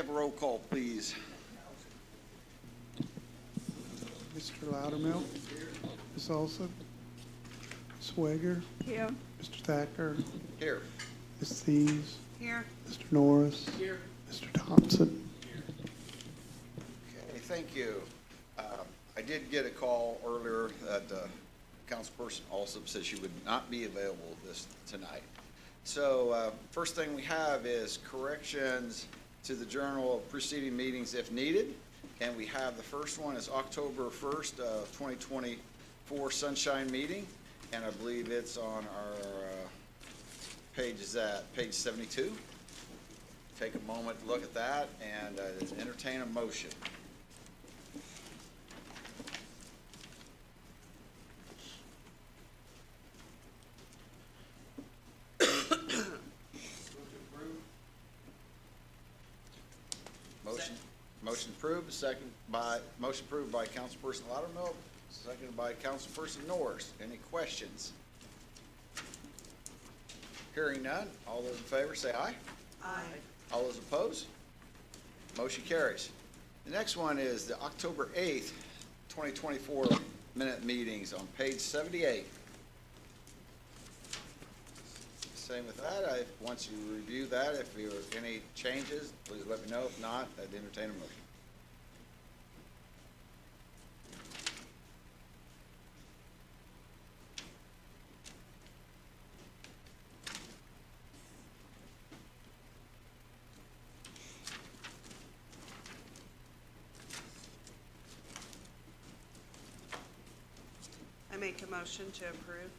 have a roll call, please? Mr. Loudermilk. Ms. Olson. Ms. Swager. Here. Mr. Thacker. Here. Ms. Thies. Here. Mr. Norris. Here. Mr. Thompson. Okay, thank you. I did get a call earlier that councilperson also said she would not be available tonight. So first thing we have is corrections to the journal of preceding meetings if needed. And we have the first one is October 1st, 2024 Sunshine Meeting. And I believe it's on our page 72. Take a moment to look at that and entertain a motion. Motion approved, motion approved by Councilperson Loudermilk, seconded by Councilperson Norris. Any questions? Hearing none, all those in favor say aye. Aye. All those opposed? Motion carries. The next one is the October 8th, 2024 minute meetings on page 78. Same with that. Once you review that, if there are any changes, please let me know. If not, I'd entertain a motion. I make a motion to approve.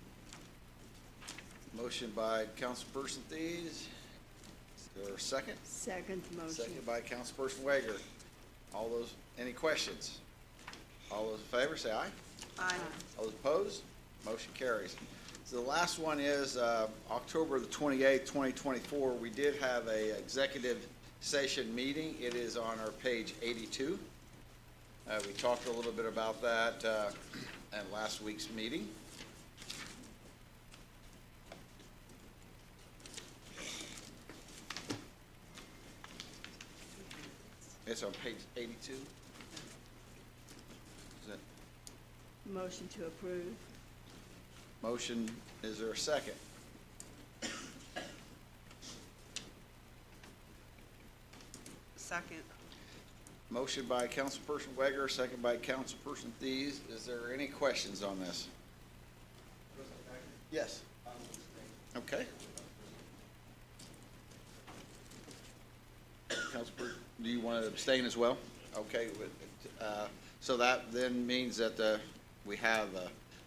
Motion by Councilperson Thies. Is there a second? Second motion. Second by Councilperson Wager. All those, any questions? All those in favor say aye. Aye. All those opposed? Motion carries. So the last one is October the 28th, 2024. We did have a executive session meeting. It is on our page 82. We talked a little bit about that at last week's meeting. It's on page 82. Is that Motion to approve. motion? Is there a second? Second. Motion by Councilperson Wager, second by Councilperson Thies. Is there any questions on this? Yes. Okay. Councilperson, do you want to abstain as well? Okay. So that then means that we have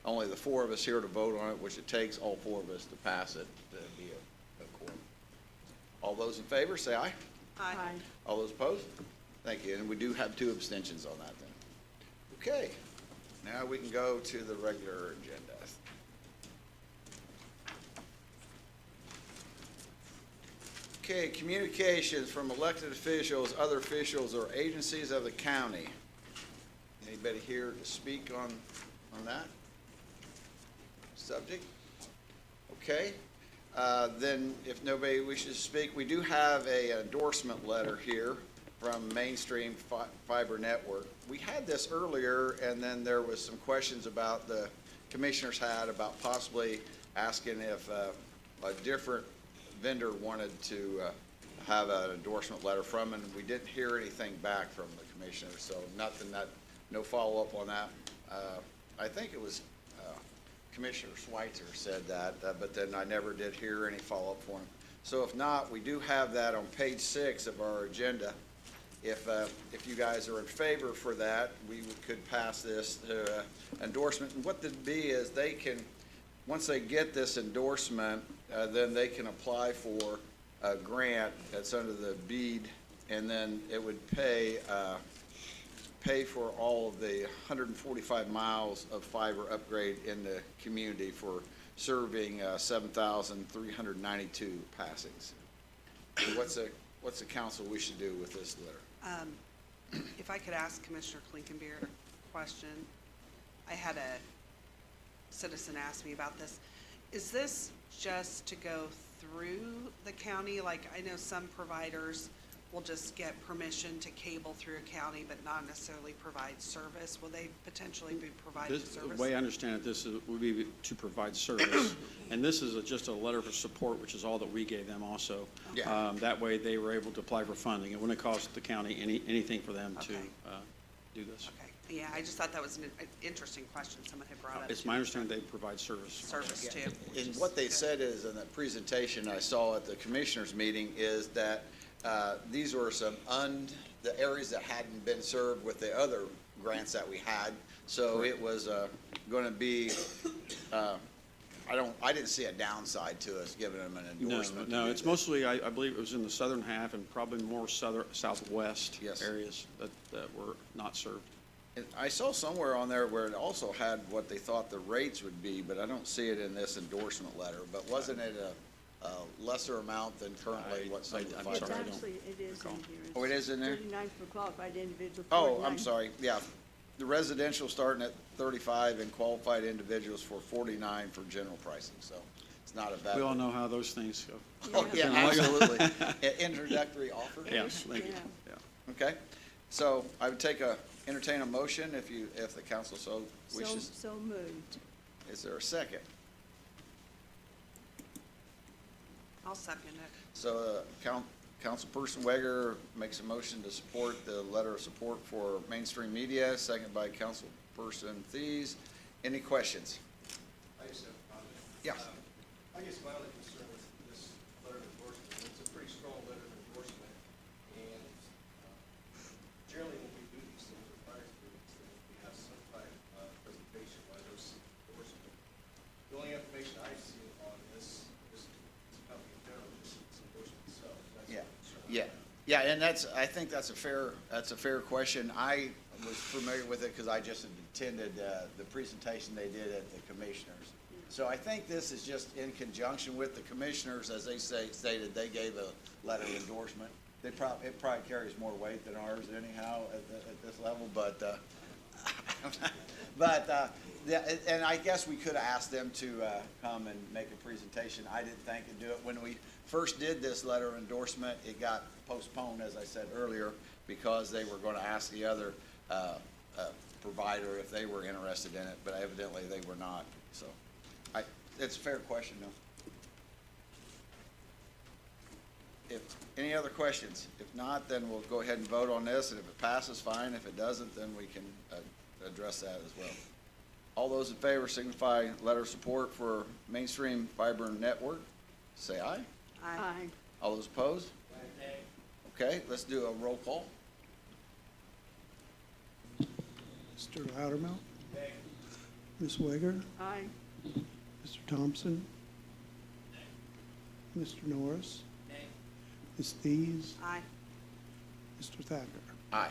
only the four of us here to vote on it, which it takes all four of us to pass it to be a quorum. All those in favor, say aye. Aye. All those opposed? Thank you. And we do have 2 abstentions on that then. Okay. Now we can go to the regular agenda. Okay, communications from elected officials, other officials, or agencies of the county. Anybody here to speak on that subject? Okay. Then if nobody wishes to speak, we do have a endorsement letter here from Mainstream Fiber Network. We had this earlier, and then there was some questions about the commissioners had about possibly asking if a different vendor wanted to have an endorsement letter from, and we didn't hear anything back from the commissioner, so no follow-up on that. I think it was Commissioner Schweitzer said that, but then I never did hear any follow-up for him. So if not, we do have that on page 6 of our agenda. If you guys are in favor for that, we could pass this endorsement. And what that'd be is they can, once they get this endorsement, then they can apply for a grant that's under the BEAD, and then it would pay for all of the 145 miles of fiber upgrade in the community for serving 7,392 passings. And what's the council wish to do with this letter? If I could ask Commissioner Klinkenbeard a question. I had a citizen ask me about this. Is this just to go through the county? Like, I know some providers will just get permission to cable through a county but not necessarily provide service. Will they potentially be providing This, the service? way I understand it, this would be to provide service. And this is just a letter of support, which is all that we gave them also. Yeah. That way they were able to apply for funding. It wouldn't cost the county anything for them to Okay. do this. Okay, yeah, I just thought that was an interesting question someone had brought up. It's my understanding they provide service. Service too. which And is what they good. said is, in the presentation I saw at the commissioners meeting, is that these were the areas that hadn't been served with the other grants that we had. So it was going to be, I didn't see a downside to us giving them an No, endorsement. to no, do it's this. mostly, I believe it was in the southern half and probably more southwest Yes. areas that were not served. And I saw somewhere on there where it also had what they thought the rates would be, but I don't see it in this endorsement letter. But wasn't it a lesser amount than currently what some of the I'm five sorry, I are? don't Actually, it is in recall. here. Oh, it is in there? 39 for qualified individuals. Oh, 49. I'm sorry, yeah. The residential starting at 35 and qualified individuals for 49 for general pricing, so it's not a bad. We all know how those things go. Oh, yeah, Yeah. absolutely. Introductory offer? Yes, thank you. Yeah. Yeah. Okay, so I would entertain a motion if the council so wishes. So moved. Is there a second? I'll second it. So, Councilperson Weger makes a motion to support the letter of support for mainstream media, second by Councilperson Thies. Any questions? I just have a comment. Yeah. I guess my only concern with this letter of endorsement, it's a pretty strong letter of endorsement, and generally when we do these things, or prior to these things, we have some type of presentation by those endorsement. The only information I've seen on this company in general is its endorsement itself. That's Yeah, my concern. yeah, and I think that's a fair question. I was familiar with it because I just attended the presentation they did at the commissioners. So I think this is just in conjunction with the commissioners, as they stated, they gave a letter of endorsement. It probably carries more weight than ours anyhow at this level, but, yeah, and I guess we could have asked them to come and make a presentation. I didn't think it'd do it. When we first did this letter of endorsement, it got postponed, as I said earlier, because they were going to ask the other provider if they were interested in it, but evidently they were not. So it's a fair question, though. If, any other questions? If not, then we'll go ahead and vote on this, and if it passes, fine. If it doesn't, then we can address that as well. All those in favor signify letter of support for Mainstream Fiber Network. Say aye. Aye. All those opposed? Okay, let's do a roll call. Mr. Loudermilk. Ms. Weger. Aye. Mr. Thompson. Mr. Norris. Ms. Thies. Aye. Mr. Thacker. Aye.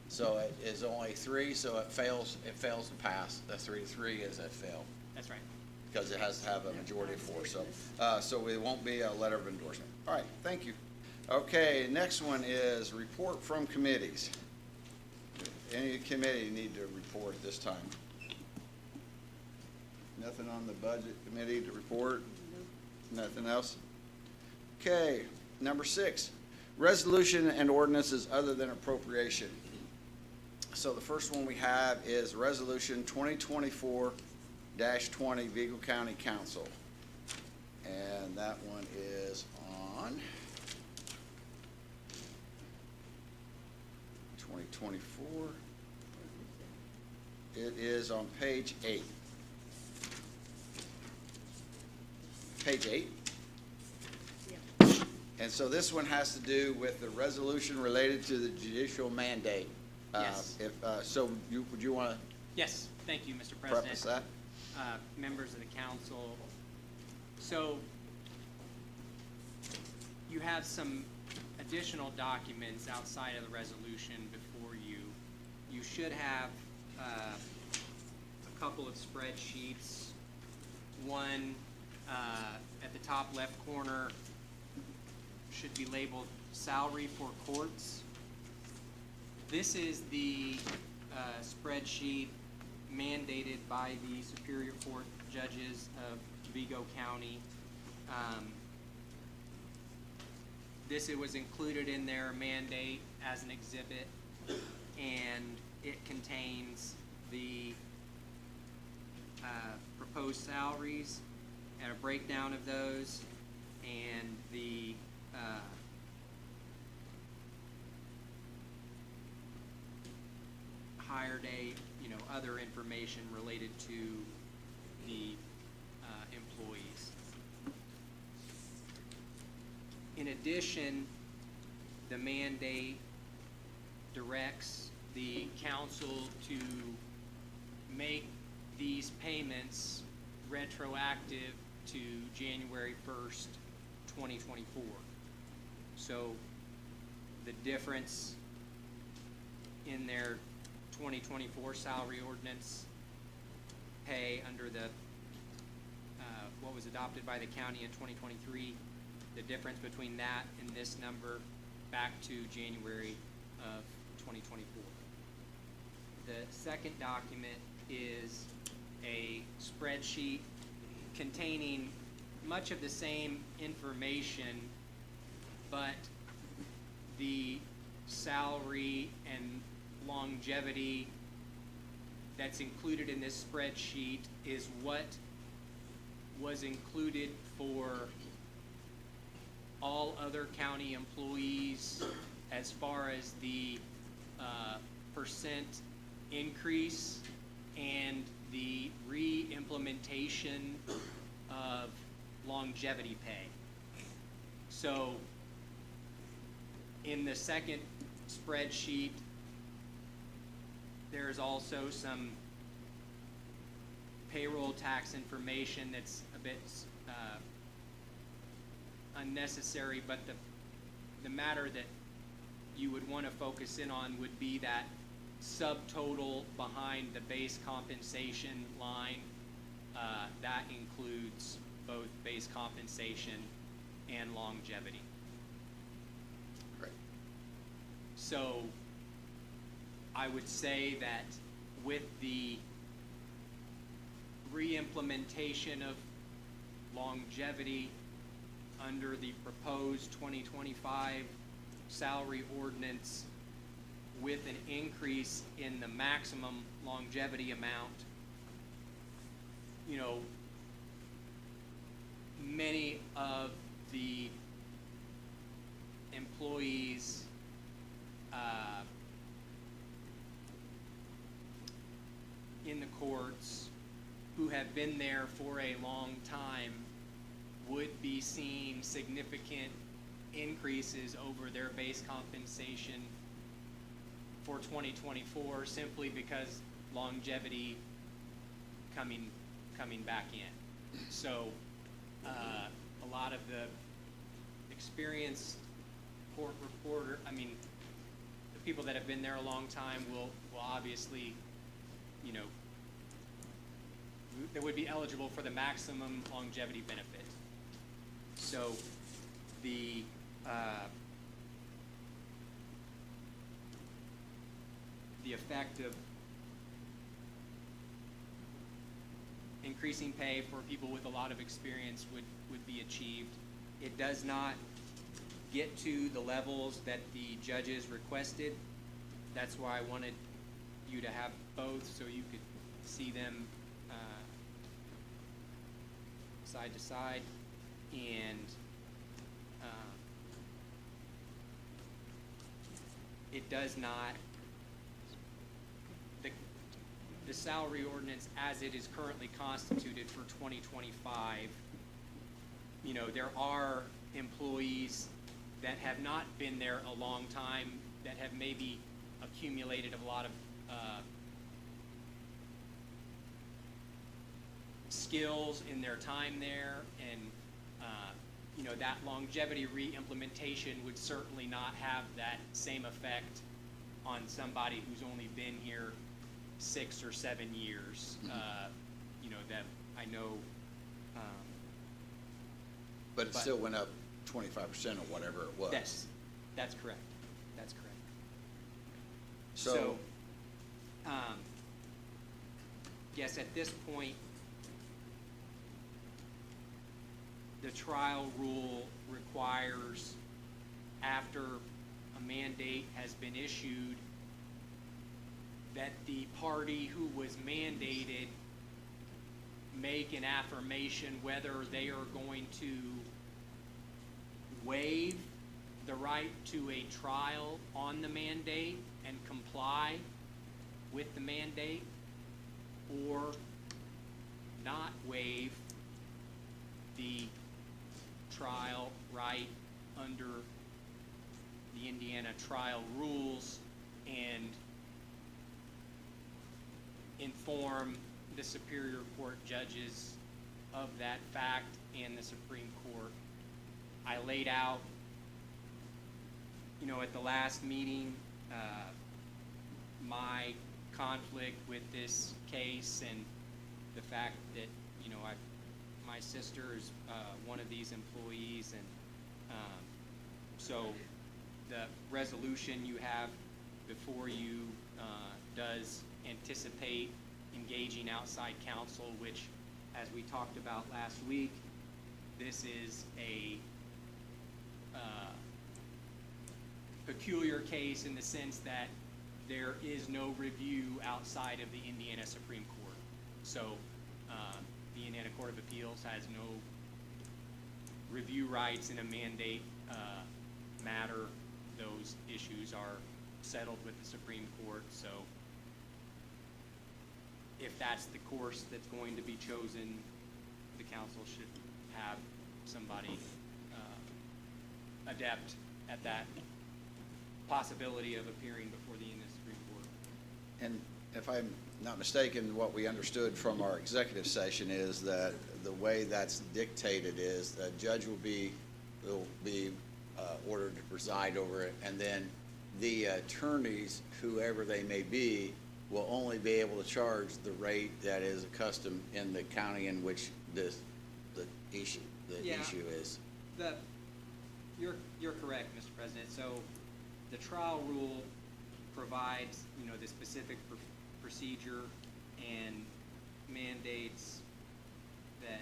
So it is only three, so it fails to pass. The 3-3 is a fail, That's right. because it has to have a majority of four, so it won't be a letter of endorsement. All right, thank you. Okay, next one is report from committees. Any committee need to report this time? Nothing on the budget committee to report? Nothing else? Okay, number 6, resolution and ordinances other than appropriation. So the first one we have is Resolution 2024-20, Vigo County Council. And that one is on 2024. It is on page 8. Page 8? Yeah. And so this one has to do with the resolution related to the judicial mandate. Yes. Would you want to Yes, thank you, Mr. preface President. that? Members of the council. So you have some additional documents outside of the resolution before you. You should have a couple of spreadsheets. One at the top left corner should be labeled salary for courts. This is the spreadsheet mandated by the Superior Court judges of Vigo County. It was included in their mandate as an exhibit, and it contains the proposed salaries and a breakdown of those, and the hire date, other information related to the employees. In addition, the mandate directs the council to make these payments retroactive to January 1st, 2024. So the difference in their 2024 salary ordinance pay under the, what was adopted by the county in 2023, the difference between that and this number back to January of 2024. The second document is a spreadsheet containing much of the same information, but the salary and longevity that's included in this spreadsheet is what was included for all other county employees as far as the percent increase and the re-implementation of longevity pay. So in the second spreadsheet, there's also some payroll tax information that's a bit unnecessary, but the matter that you would want to focus in on would be that subtotal behind the base compensation line. That includes both base compensation and longevity. Great. So I would say that with the re-implementation of longevity under the proposed 2025 salary ordinance, with an increase in the maximum longevity amount, many of the employees in the courts who have been there for a long time would be seeing significant increases over their base compensation for 2024 simply because longevity coming back in. So a lot of the experienced court reporter, the people that have been there a long time will obviously, they would be eligible for the maximum longevity benefit. So the effect of increasing pay for people with a lot of experience would be achieved. It does not get to the levels that the judges requested. That's why I wanted you to have both so you could see them side to side. And it does not, the salary ordinance as it is currently constituted for 2025, there are employees that have not been there a long time, that have maybe accumulated a lot of skills in their time there, and that longevity re-implementation would certainly not have that same effect on somebody who's only been here 6 or 7 years. That I know. But it still went up 25% or whatever it was. That's correct. That's correct. So, yes, at this point, the trial rule requires after a mandate has been issued, that the party who was mandated make an affirmation whether they are going to waive the right to a trial on the mandate and comply with the mandate, or not waive the trial right under the Indiana trial rules and inform the Superior Court judges of that fact and the Supreme Court. I laid out, at the last meeting, my conflict with this case and the fact that, my sister is one of these employees, and so the resolution you have before you does anticipate engaging outside counsel, which, as we talked about last week, this is a peculiar case in the sense that there is no review outside of the Indiana Supreme Court. So the Indiana Court of Appeals has no review rights in a mandate matter. Those issues are settled with the Supreme Court. So if that's the course that's going to be chosen, the council should have somebody adept at that possibility of appearing before the Indiana Supreme Court. And if I'm not mistaken, what we understood from our executive session is that the way that's dictated is the judge will be ordered to preside over it, and then the attorneys, whoever they may be, will only be able to charge the rate that is accustomed in the county in which the issue Yeah. is. You're correct, Mr. President. So the trial rule provides, the specific procedure and mandates that,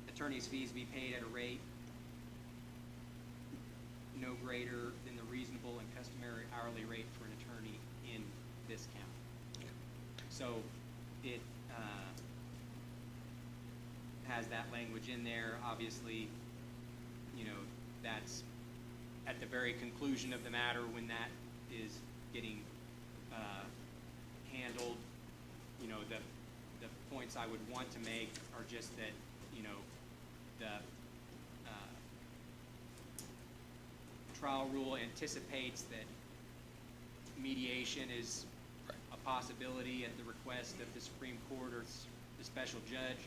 attorney's fees be paid at a rate no greater than the reasonable and customary hourly rate for an attorney in this county. So it has that language in there. Obviously, that's at the very conclusion of the matter when that is getting handled. The points I would want to make are just that, the trial rule anticipates that mediation is a possibility at the request of the Supreme Court or the special judge.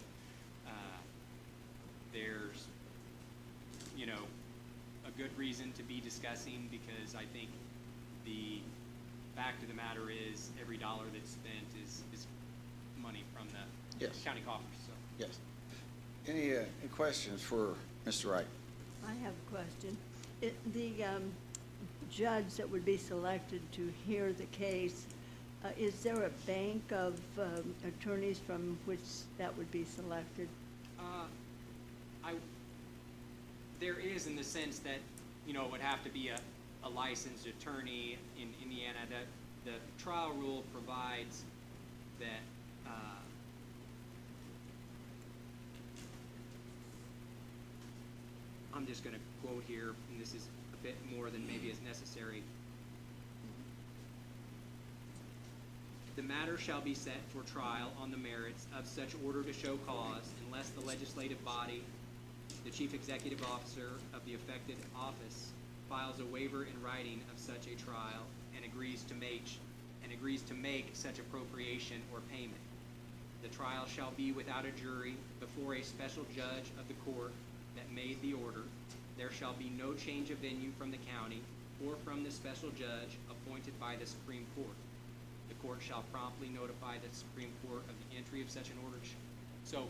There's, a good reason to be discussing, because I think the fact of the matter is every dollar that's spent is money from the Yes. county coffers. So. Yes. Any questions for Mr. Wright? I have a question. The judge that would be selected to hear the case, is there a bank of attorneys from which that would be selected? There is, in the sense that, it would have to be a licensed attorney in Indiana. The trial rule provides that I'm just going to quote here, and this is a bit more than maybe is necessary. The matter shall be set for trial on the merits of such order to show cause unless the legislative body, the chief executive officer of the affected office, files a waiver in writing of such a trial and agrees to make such appropriation or payment. The trial shall be without a jury before a special judge of the court that made the order. There shall be no change of venue from the county or from the special judge appointed by the Supreme Court. The court shall promptly notify the Supreme Court of the entry of such an order. So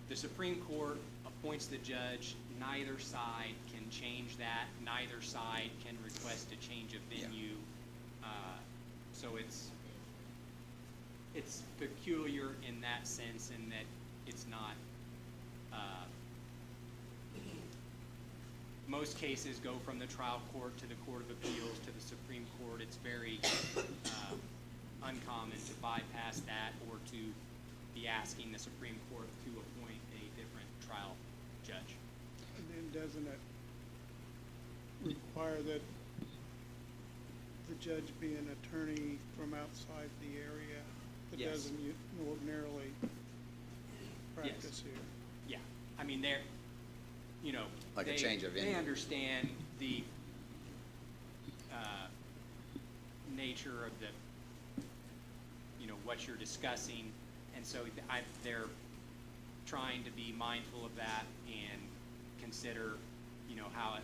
the Supreme Court appoints the judge. Neither side can change that. Neither side can request a change of venue. So it's peculiar in that sense, in that it's not most cases go from the trial court to the Court of Appeals to the Supreme Court. It's very uncommon to bypass that or to be asking the Supreme Court to appoint a different trial judge. And then doesn't it require that the judge be an attorney from outside the area that Yes. doesn't ordinarily practice here? Yeah, I mean, they're, you know. Like a they- change of They venue. understand the nature of the, you know, what you're discussing, and so they're trying to be mindful of that and consider, you know, how it,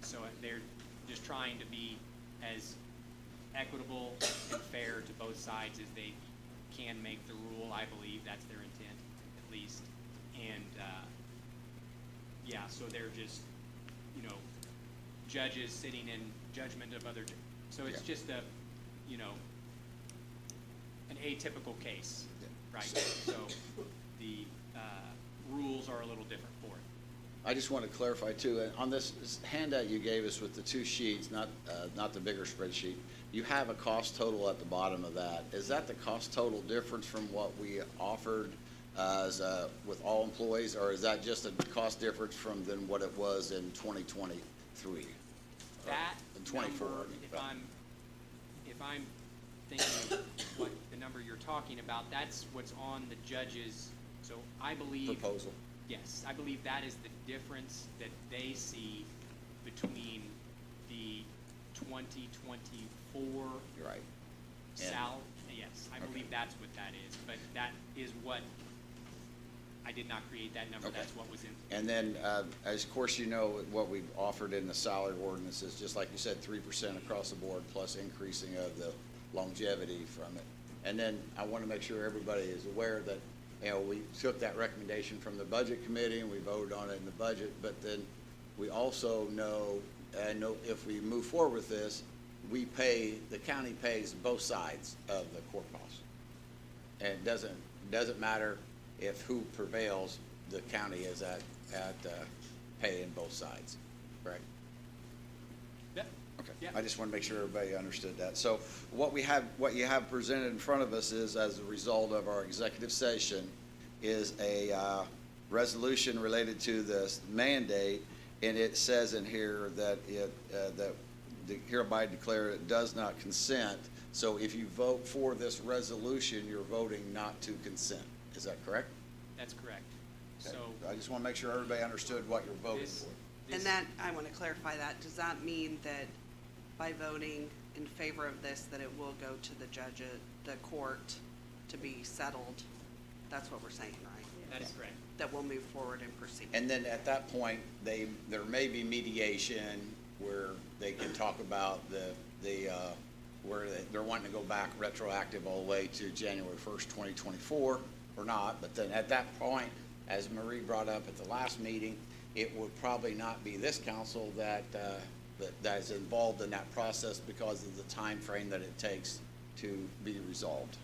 so they're just trying to be as equitable and fair to both sides as they can make the rule. I believe that's their intent, at least. And, yeah, so they're just, you know, judges sitting in judgment of other, so it's Yeah. just a, you know, an atypical case, Yeah. right? So the rules are a little different for it. I just want to clarify too, on this handout you gave us with the two sheets, not the bigger spreadsheet, you have a cost total at the bottom of that. Is that the cost total difference from what we offered with all employees, or is that just a cost difference from than what it was in 2023? That In 24, number, I mean, if I'm thinking of what the number you're talking about, that's what's on the judge's, so I believe. Proposal. Yes, I believe that is the difference that they see between the 2024 You're right. And- yes, I Okay. believe that's what that is, but that is what, I did not create that number, Okay. that's what was in. And then, as of course you know, what we've offered in the salary ordinance is, just like you said, 3% across the board, plus increasing of the longevity from it. And then I want to make sure everybody is aware that, you know, we took that recommendation from the budget committee and we voted on it in the budget, but then we also know, if we move forward with this, the county pays both sides of the court costs. And it doesn't matter if who prevails, the county is at paying both sides, correct? Yeah. Okay. Yeah. I just want to make sure everybody understood that. So what you have presented in front of us is, as a result of our executive session, is a resolution related to this mandate, and it says in here that that hereby declare it does not consent. So if you vote for this resolution, you're voting not to consent. Is that correct? That's correct. Okay. So I just want to make sure everybody understood what you're voting this, for. And that, I want to clarify that, does that mean that by voting in favor of this, that it will go to the judge, the court to be settled? That's what we're saying, right? that is correct. That we'll move forward and proceed. And then at that point, there may be mediation where they can talk about where they're wanting to go back retroactive all the way to January 1st, 2024, or not. But then at that point, as Marie brought up at the last meeting, it would probably not be this council that is involved in that process because of the time frame that it takes to be resolved.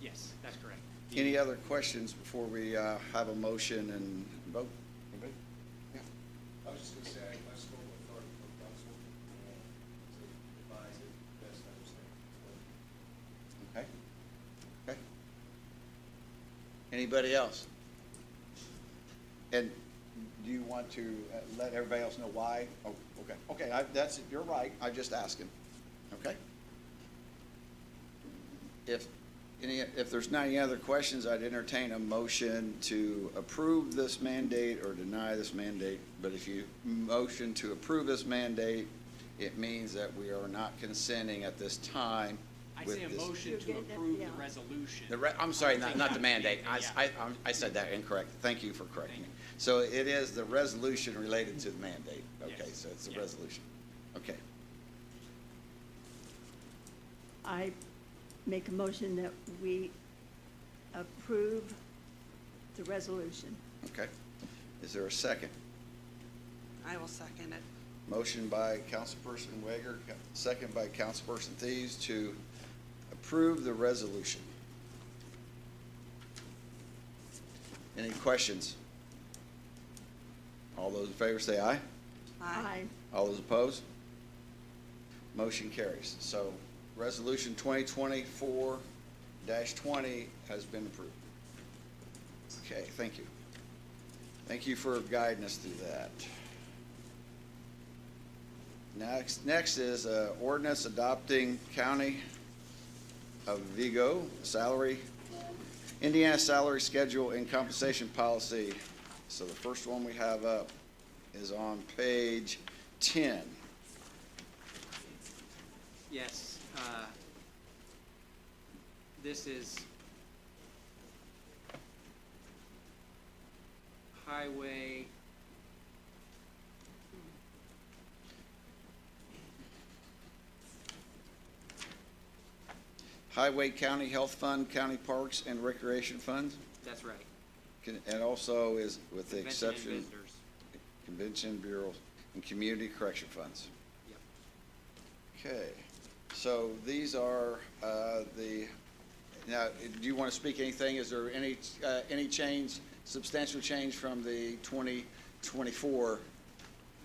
Yes, that's correct. Any other questions before we have a motion and vote? Anybody? Yeah. I was just gonna say, I spoke with authority from council, and to advise it best understand. Okay. Okay. Anybody else? And do you want to let everybody else know why? Oh, okay. Okay, you're right. I'm just asking. Okay? If there's not any other questions, I'd entertain a motion to approve this mandate or deny this mandate. But if you motion to approve this mandate, it means that we are not consenting at this time I with say a this. motion You're to getting it, approve yeah. the resolution. I'm sorry, not the mandate. Yeah. I said that incorrect. Thank you for correcting me. So it is the resolution related to the mandate. Okay, Yes. so it's the Yeah. resolution. Okay. I make a motion that we approve the resolution. Okay. Is there a second? I will second it. Motion by Councilperson Wager, second by Councilperson Thies to approve the resolution. Any questions? All those in favor say aye. Aye. All those opposed? Motion carries. So Resolution 2024-20 has been approved. Okay, thank you. Thank you for guiding us through that. Next is ordinance adopting County of Vigo salary, Indiana salary schedule and compensation policy. So the first one we have up is on page 10. Yes, this is highway. Highway, County Health Fund, County Parks and Recreation Funds, That's right. and also is with the Convention and exception, visitors. Convention Bureau and Community Correction Funds. Yep. Okay, so these are now, do you want to speak anything? Is there any change, substantial change from the 2024?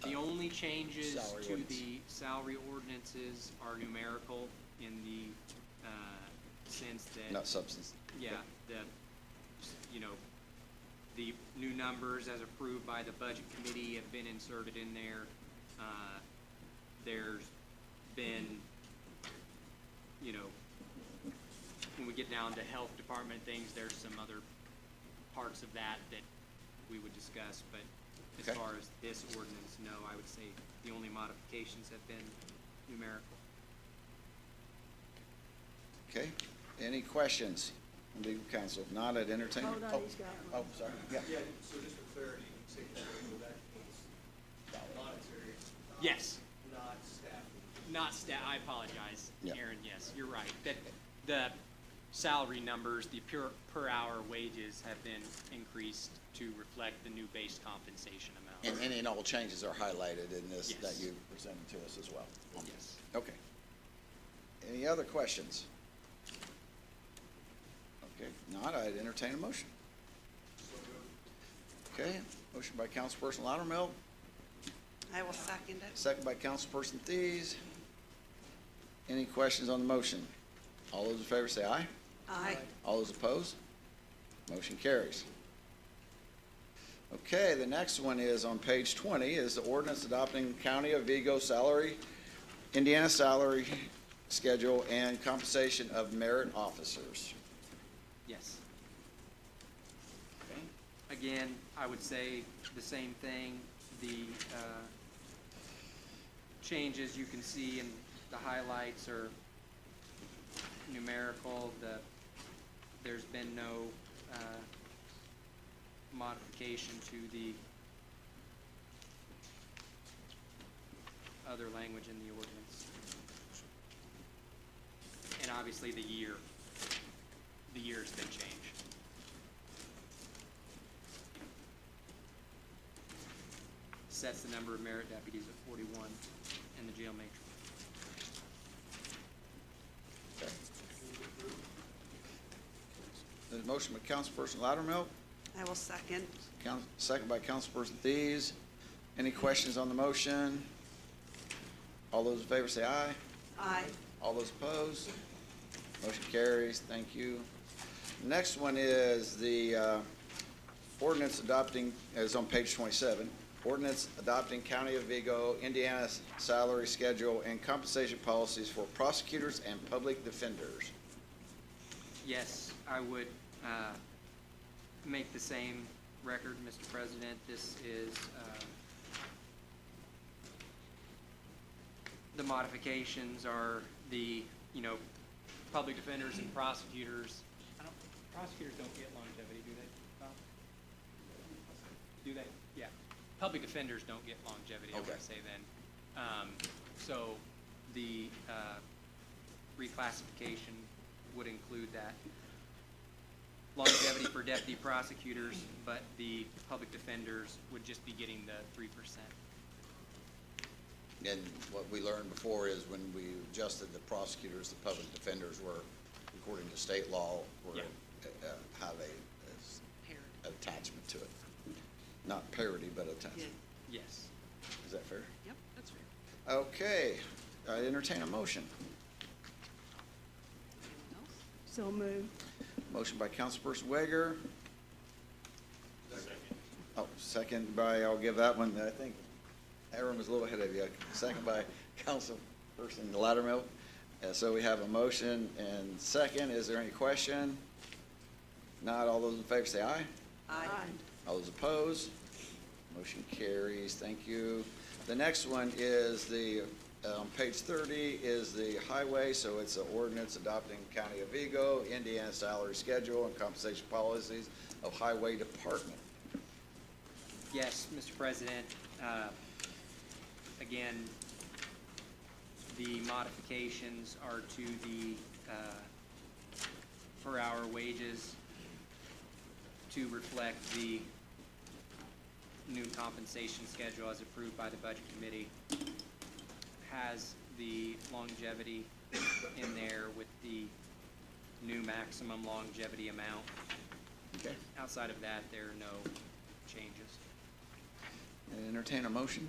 The only changes salary to ordinance. the salary ordinances are numerical in the sense that. Not substance. Yeah, the new numbers as approved by the budget committee have been inserted in there. There's been, when we get down to health department things, there's some other parts of that we would discuss, but as Okay. far as this ordinance, no, I would say the only modifications have been numerical. Okay, any questions from legal counsel? If not, I'd entertain. Hold on, he's got one. Oh, sorry, yeah. Yeah, so just for clarity, say that means monetary, Yes. not staff. Not I apologize, Yeah. Aaron, yes, you're right. That the salary numbers, the per hour wages have been increased to reflect the new base compensation amount. And all changes are highlighted in this Yes. that you presented to us as well. Yes. Okay. Any other questions? Okay, not, I'd entertain a motion. Okay, motion by Councilperson Loudermilk, I will second it. second by Councilperson Thies. Any questions on the motion? All those in favor say aye. Aye. All those opposed? Motion carries. Okay, the next one is on page 20, is the ordinance adopting County of Vigo salary, Indiana salary schedule and compensation of merit officers. Yes. Again, I would say the same thing. The changes you can see in the highlights are numerical. There's been no modification to the other language in the ordinance. And obviously the year's been changed. Sets the number of merit deputies at 41 and the jail matron. Okay. There's a motion by Councilperson Loudermilk, I will second. second by Councilperson Thies. Any questions on the motion? All those in favor say aye. Aye. All those opposed? Motion carries. Thank you. Next one is the ordinance adopting, is on page 27, ordinance adopting County of Vigo, Indiana salary schedule and compensation policies for prosecutors and public defenders. Yes, I would make the same record, Mr. President. This is the modifications are the, public defenders and prosecutors. Prosecutors don't get longevity, do they, Bob? Do they? Yeah. Public defenders don't get longevity, I Okay. would say then. So the reclassification would include that. Longevity for deputy prosecutors, but the public defenders would just be getting the 3%. And what we learned before is when we adjusted the prosecutors, the public defenders were, according to state law, were Yeah. have attachment to it. Not parody, but Yeah, attachment. Yes. Is that fair? yep, that's fair. Okay, I entertain a motion. Anyone else? So moved. Motion by Councilperson Wager. Oh, second by, I'll give that one, I think Aaron was a little ahead of you. Second by Councilperson Loudermilk. So we have a motion and second. Is there any question? Not, all those in favor say aye. Aye. All those opposed? Motion carries. Thank you. The next one is on page 30 is the highway, so it's an ordinance adopting County of Vigo, Indiana salary schedule and compensation policies of Highway Department. Yes, Mr. President. Again, the modifications are to the per hour wages to reflect the new compensation schedule as approved by the Budget Committee. Has the longevity in there with the new maximum longevity amount. Okay. Outside of that, there are no changes. Entertain a motion.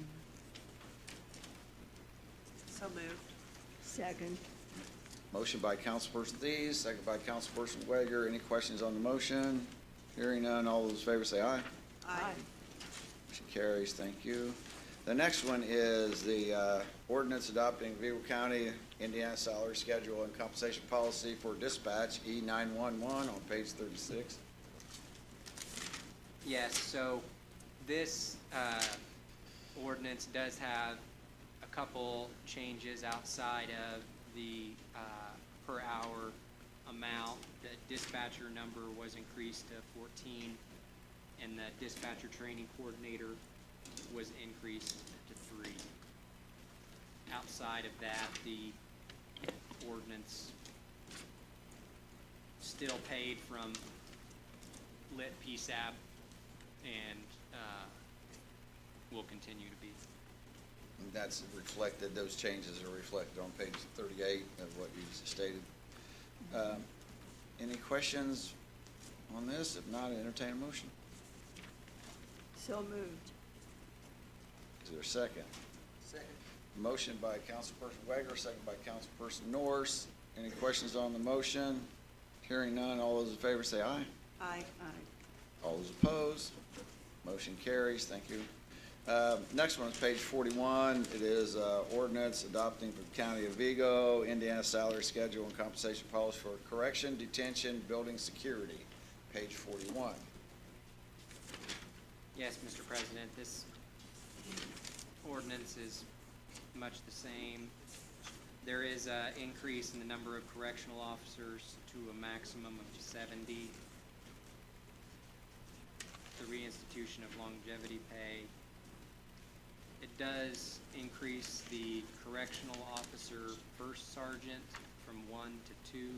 So moved. Second. Motion by Councilperson Thies, second by Councilperson Wager. Any questions on the motion? Hearing none, all those in favor say aye. Aye. Motion carries, thank you. The next one is the ordinance adopting Vigo County, Indiana salary schedule and compensation policy for dispatch, E911, on page 36. Yes, so this ordinance does have a couple changes outside of the per hour amount. The dispatcher number was increased to 14, and the dispatcher training coordinator was increased to 3. Outside of that, the ordinance still paid from lit PSAP and will continue to be. And that's reflected, those changes are reflected on page 38 of what you just stated. Any questions on this? If not, entertain a motion. So moved. Is there a second? Second. Motion by Councilperson Wager, second by Councilperson Norris. Any questions on the motion? Hearing none, all those in favor say aye. Aye. Aye. All those opposed? Motion carries. Thank you. Next one is page 41. It is ordinance adopting for the County of Vigo, Indiana salary schedule and compensation policy for correction, detention, building security, page 41. Yes, Mr. President, this ordinance is much the same. There is an increase in the number of correctional officers to a maximum of 70. The reinstitution of longevity pay. It does increase the correctional officer first sergeant from 1 to 2.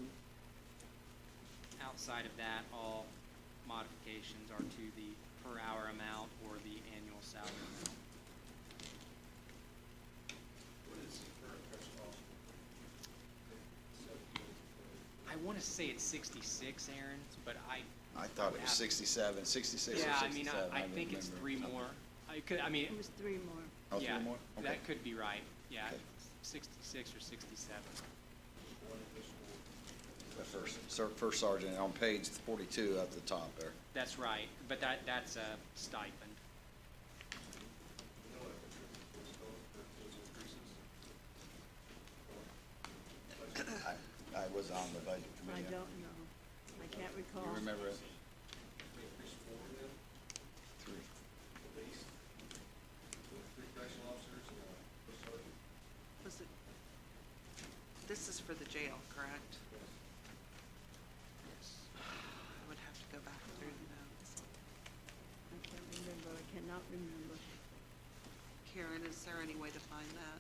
Outside of that, all modifications are to the per hour amount or the annual salary amount. What is the current correctional officer? I want to say it's 66, Aaron, but I thought it was 67, 66 or 67. yeah, I mean, I don't think it's remember. 3 more. I mean, It was 3 more. Oh, yeah, 3 more? Okay. that could be right. Yeah, Okay. 66 or 67. One additional. The first sergeant on page 42 at the top there. That's right, but that's a stipend. You know what was called for those increases? I was on the budget I committee. don't know. I can't recall. You remember it? We increased 4 of them, 3. at least, with 3 correctional officers and a first sergeant. Was it, this is for the jail, correct? I would have to go back through the notes. I can't remember. I cannot remember. Karen, is there any way to find that?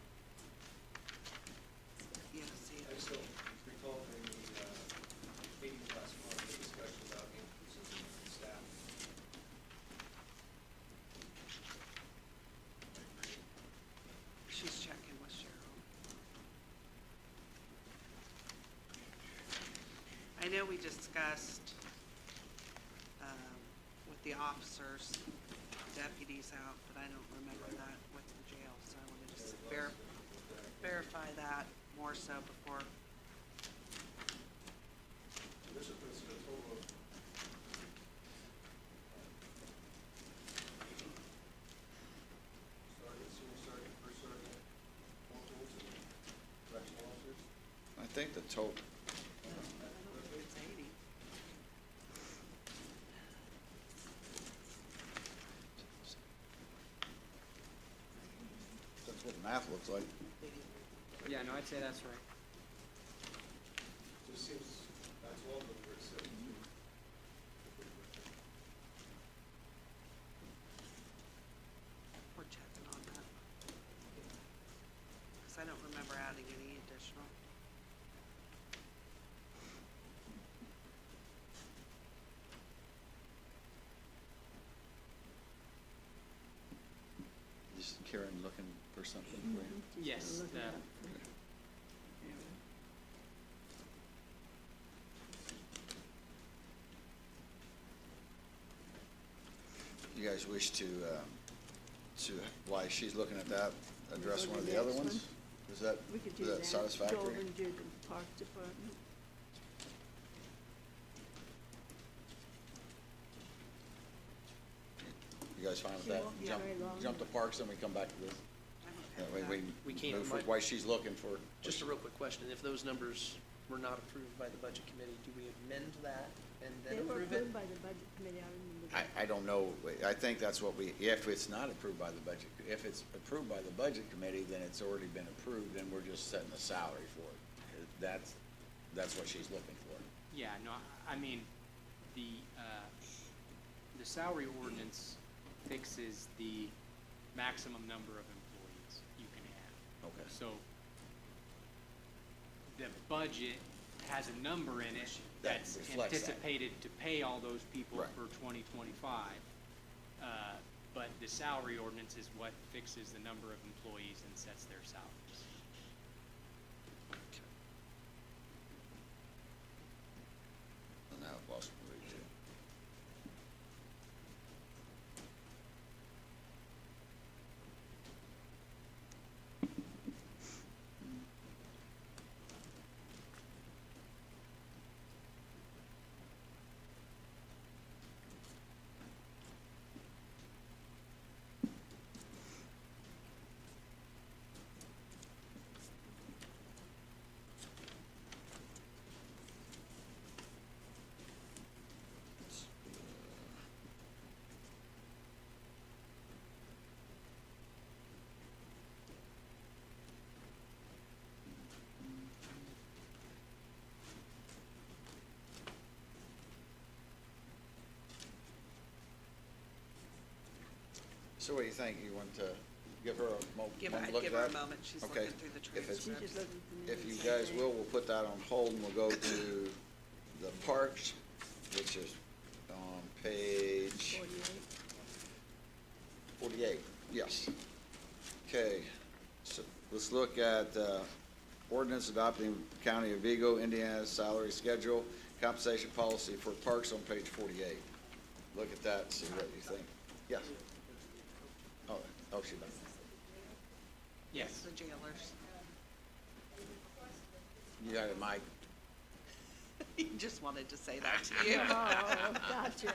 Yeah, see, I just don't recall during the meeting last month, the discussion about increases in staff. she's checking with Cheryl. I know we discussed, with the officers, deputies out, but I don't remember that with the jail, so I wanna just verify that more so before. This is a total of sergeant, senior sergeant, first sergeant, corporals, and correctional officers. I think the total, I don't think it's 80. that's what the math looks like. Yeah, no, I'd say that's right. Just seems, that's one of them where it says. We're checking on that. Cause I don't remember adding any additional. Just Karen looking for something for you. Just Yes, look it the- up. You guys wish to, while she's looking at that, address go one to of the the other next ones? one? Is that, We could do is that. that satisfactory? Go over and do the Parks Department. You guys fine with She that? won't be Jump, very long. jump to Parks, then we come back to this. I'm okay That with way that. we We can't, move for, Mike. while she's looking for. Just a real quick question, if those numbers were not approved by the budget committee, do we amend that and then They were approve it? approved by the budget committee, I remember that. I don't know, I think that's what we, if it's not approved by the budget, if it's approved by the budget committee, then it's already been approved, and we're just setting the salary for it. That's what she's looking for. Yeah, no, I mean, the salary ordinance fixes the maximum number of employees you can have. Okay. So the budget has a number in it That that's reflects that. anticipated to pay all those people Right. for 2025. But the salary ordinance is what fixes the number of employees and sets their salaries. And now I've lost my read too. So what do you think? You want to give her a I'd look give at her a that? moment, she's Okay. looking through the If it's- She transcripts. just looked at the If you minutes, guys okay. will, we'll put that on hold, and we'll go to the parks, which is on page 48. 48, yes. Okay, so let's look at ordinance adopting County of Vigo, Indiana's salary schedule, compensation policy for parks on page 48. Look at that and see what you think. Yes? Oh, she done. Yes. The jailers. You got it, Mike. He just wanted to say that to you. Oh, gotcha.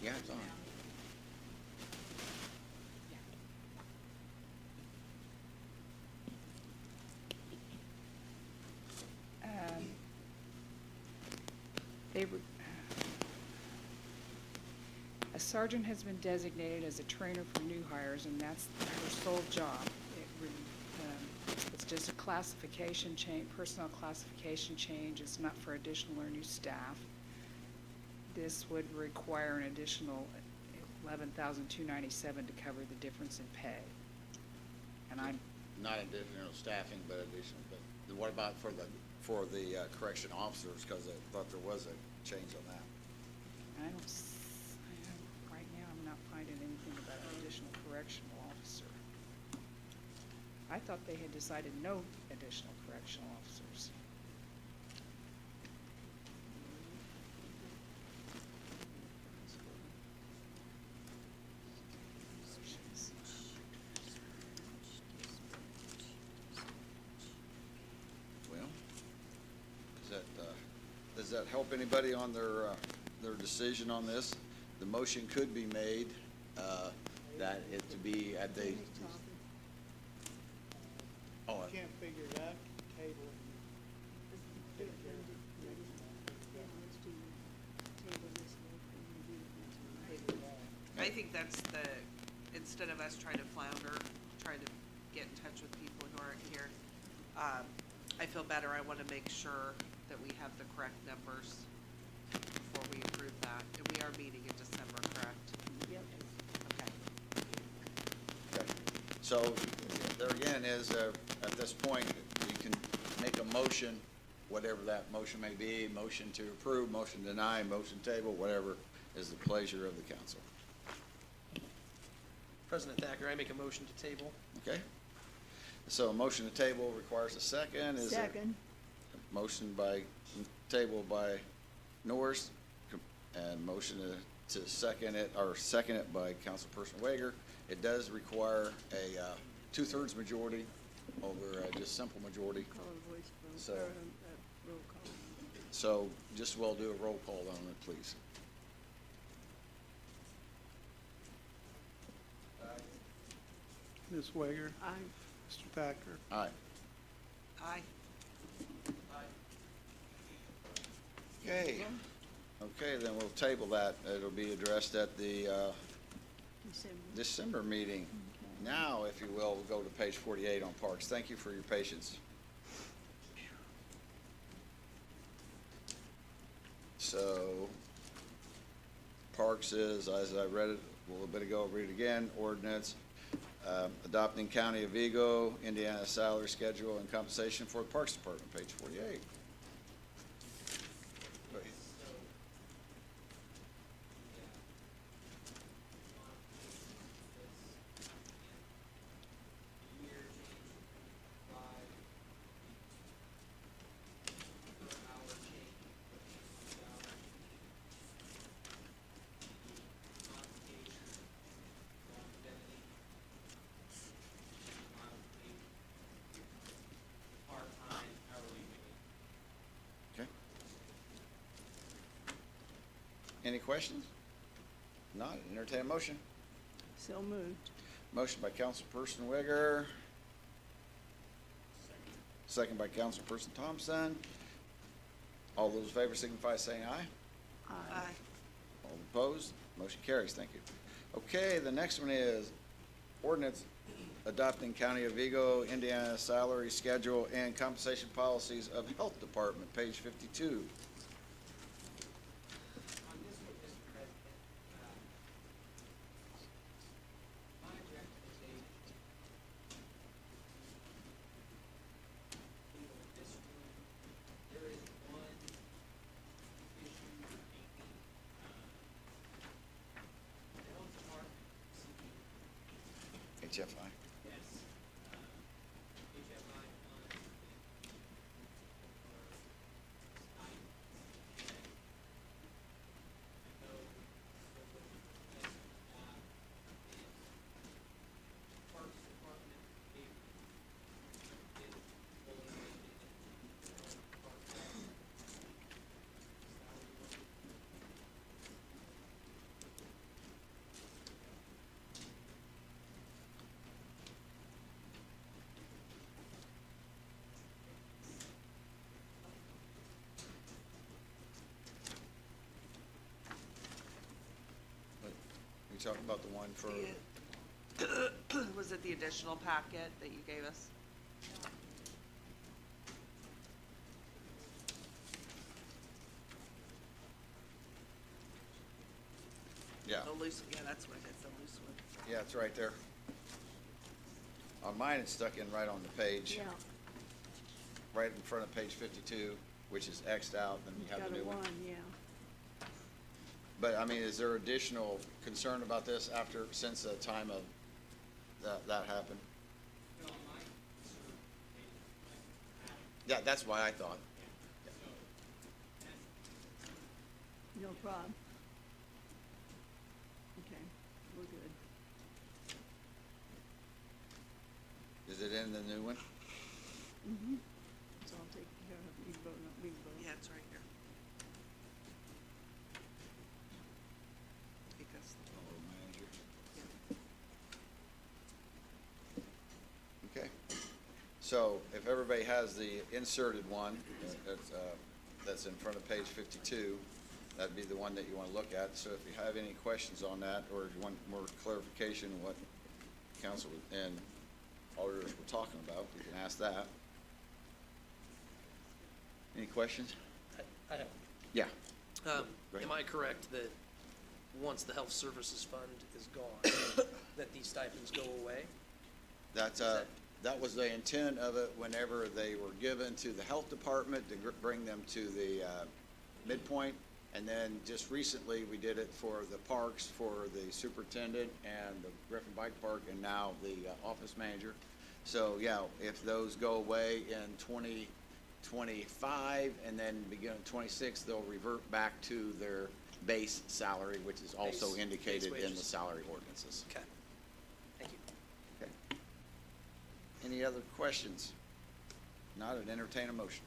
Yeah, it's on. They were, a sergeant has been designated as a trainer for new hires, and that's her sole job. It's just a classification change, personnel classification change. It's not for additional or new staff. This would require an additional $11,297 to cover the difference in pay. And I'm, Not additional staffing, but additional, but what about for the correction officers, because I thought there was a change on that. right now, I'm not finding anything about an additional correctional officer. I thought they had decided no additional correctional officers. Well, does that help anybody on their decision on this? The motion could be made, that it to be at the, oh, Can't figure it out, table it. I think that's instead of us trying to flounder, trying to get in touch with people who aren't here, I feel better. I want to make sure that we have the correct numbers before we approve that. And we are meeting in December, correct? Yep. Okay. okay. So there again is, at this point, you can make a motion, whatever that motion may be, motion to approve, motion deny, motion table, whatever is the pleasure of the council. President Thacker, I make a motion to table. Okay? So a motion to table requires a second. Is there Second. a motion by, table by Norris, and motion to second it, or second it by Councilperson Wager. It does require a two-thirds majority over just simple majority. Call a voice vote, So- or a roll call. So just we'll do a roll call on it, please. Ms. Wager, Aye. Mr. Thacker, Aye. Aye. Okay. Okay, then we'll table that. It'll be addressed at the December. December meeting. Okay. Now, if you will, we'll go to page 48 on parks. Thank you for your patience. So, parks is, as I read it a little bit ago, I'll read it again, ordinance adopting County of Vigo, Indiana salary schedule and compensation for the Parks Department, page 48. Go ahead. Okay. Any questions? Not, entertain a motion. So moved. Motion by Councilperson Wigger. Second by Councilperson Thompson. All those in favor signify by saying aye. Aye. All opposed? Motion carries. Thank you. Okay, the next one is ordinance adopting County of Vigo, Indiana salary schedule and compensation policies of Health Department, page 52. On this one, Mr. President, my recommendation, this one, there is one issue remaining. The health department, HFI. yes, HFI funds Parks Department is fully You talking about the one for, Was it the additional packet that you gave us? yeah, The loose, yeah, that's what it is, the loose one. yeah, it's right there. On mine, it's stuck in right on the page, Yeah, right in front of page 52, which is Xed out, then you have got the a new one. one, yeah. But, I mean, is there additional concern about this after, since the time of that happened? No, Yeah, that's why I thought. No problem. Okay, we're good. Is it in the new one? Mm-hmm. It's all taken care of. We can vote on, we can vote. Yeah, it's right here. Because, Oh, manager. yeah. Okay. So if everybody has the inserted one, that's in front of page 52, that'd be the one that you want to look at. So if you have any questions on that, or if you want more clarification on what council and auditors were talking about, you can ask that. Any questions? I have, Yeah. um, Go ahead. am I correct that once the health services fund is gone, that these stipends go away? That's, that was the intent of it whenever they were given to the health department to bring them to the midpoint. And then just recently, we did it for the parks, for the superintendent and the Griffin Bike Park, and now the office manager. So, yeah, if those go away in 2025 and then begin in 26, they'll revert back to their base salary, which is also Base indicated in the wages. salary ordinances. Okay, thank you. Okay. Any other questions? Not, I'd entertain a motion.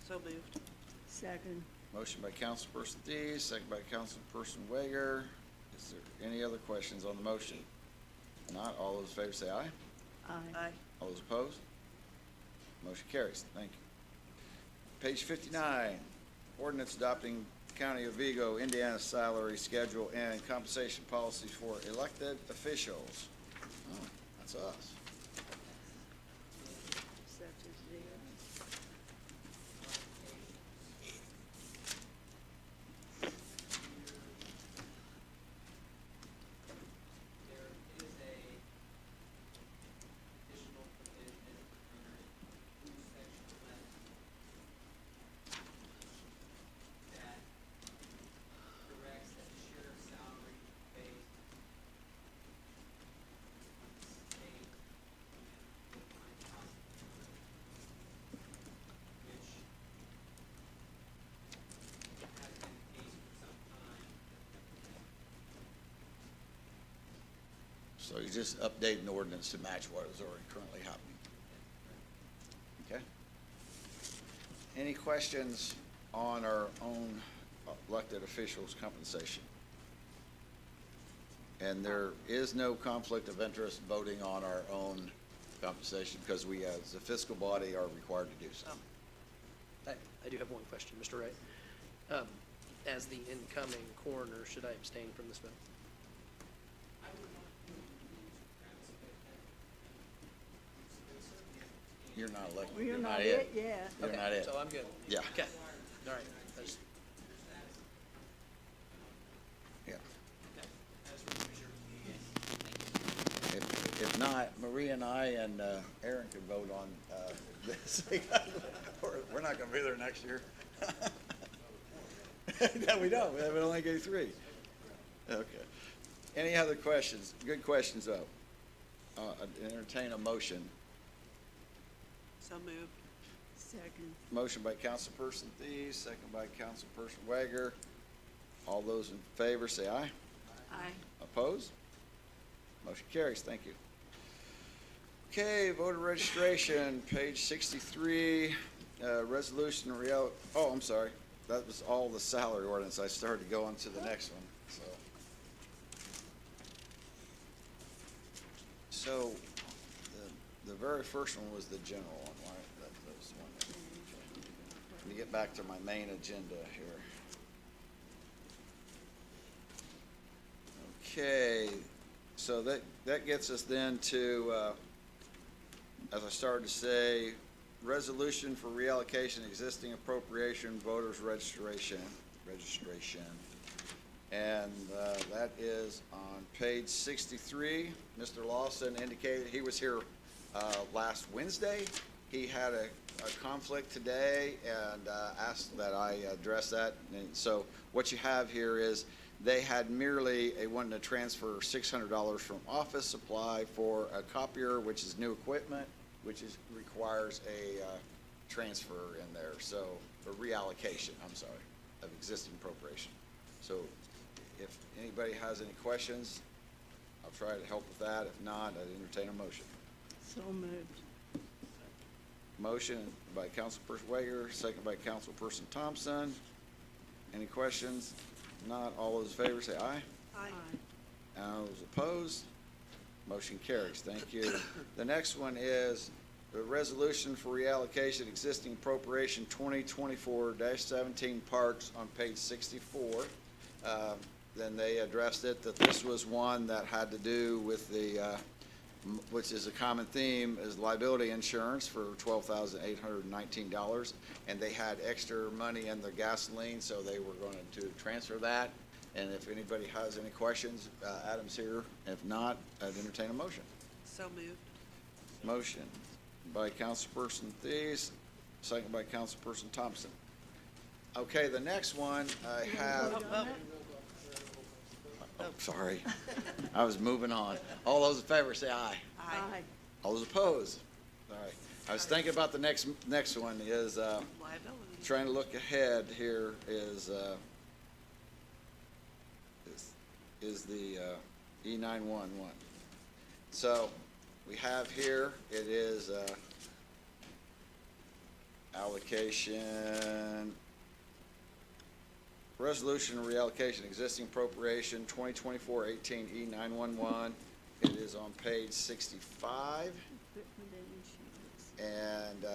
So moved. Second. Motion by Councilperson Dees, second by Councilperson Wager. Is there any other questions on the motion? Not, all those in favor say aye. Aye. All those opposed? Motion carries. Thank you. Page 59, ordinance adopting County of Vigo, Indiana salary schedule and compensation policies for elected officials. Oh, that's us. Such as the, There is a additional provision under section 11 that directs that the sheriff's salary based state and midpoint cost, which has been the case for some time. So you just update an ordinance to match what is already currently happening. Okay? Any questions on our own elected officials' compensation? And there is no conflict of interest voting on our own compensation because we, as a fiscal body, are required to do so. I do have one question, Mr. Wright. As the incoming coroner, should I abstain from this vote? You're not elected. we're You're not it yet. You're Okay, not it. So I'm good. Yeah. Okay, all right. I just- Yeah. If not, Maria and I and Aaron could vote on this. We're not gonna be there next year. No, we don't. We only gave 3. Okay. Any other questions? Good questions, though. I'd entertain a motion. So moved. Second. Motion by Councilperson Thies, second by Councilperson Wager. All those in favor say aye. Aye. Opposed? Motion carries. Thank you. Okay, voter registration, page 63, resolution oh, I'm sorry. That was all the salary ordinance. I started to go on to the next one, so. So, the very first one was the general one, right? That was one. Let me get back to my main agenda here. Okay, so that gets us then to, as I started to say, resolution for reallocation existing appropriation voters registration. And that is on page 63. Mr. Lawson indicated he was here last Wednesday. He had a conflict today and asked that I address that. And so what you have here is they had merely wanted to transfer $600 from office supply for a copier, which is new equipment, which requires a transfer in there, so, a reallocation, I'm sorry, of existing appropriation. So if anybody has any questions, I'll try to help with that. If not, I'd entertain a motion. So moved. Motion by Councilperson Wager, second by Councilperson Thompson. Any questions? Not, all those in favor say aye. Aye. Those opposed? Motion carries. Thank you. The next one is the resolution for reallocation existing appropriation 2024-17 parks on page 64. Then they addressed it, that this was one that had to do with the, which is a common theme, is liability insurance for $12,819. And they had extra money in their gasoline, so they were going to transfer that. And if anybody has any questions, Adam's here. If not, I'd entertain a motion. So moved. Motion by Councilperson Thies, second by Councilperson Thompson. Okay, the next one I have. Oh, sorry. I was moving on. All those in favor say aye. Aye. All those opposed? All right. I was thinking about the next one is, Liability. trying to look ahead here is the E911. So we have here, it is allocation, resolution reallocation existing appropriation 2024-18 E911. It is on page 65. Equipment and insurance. And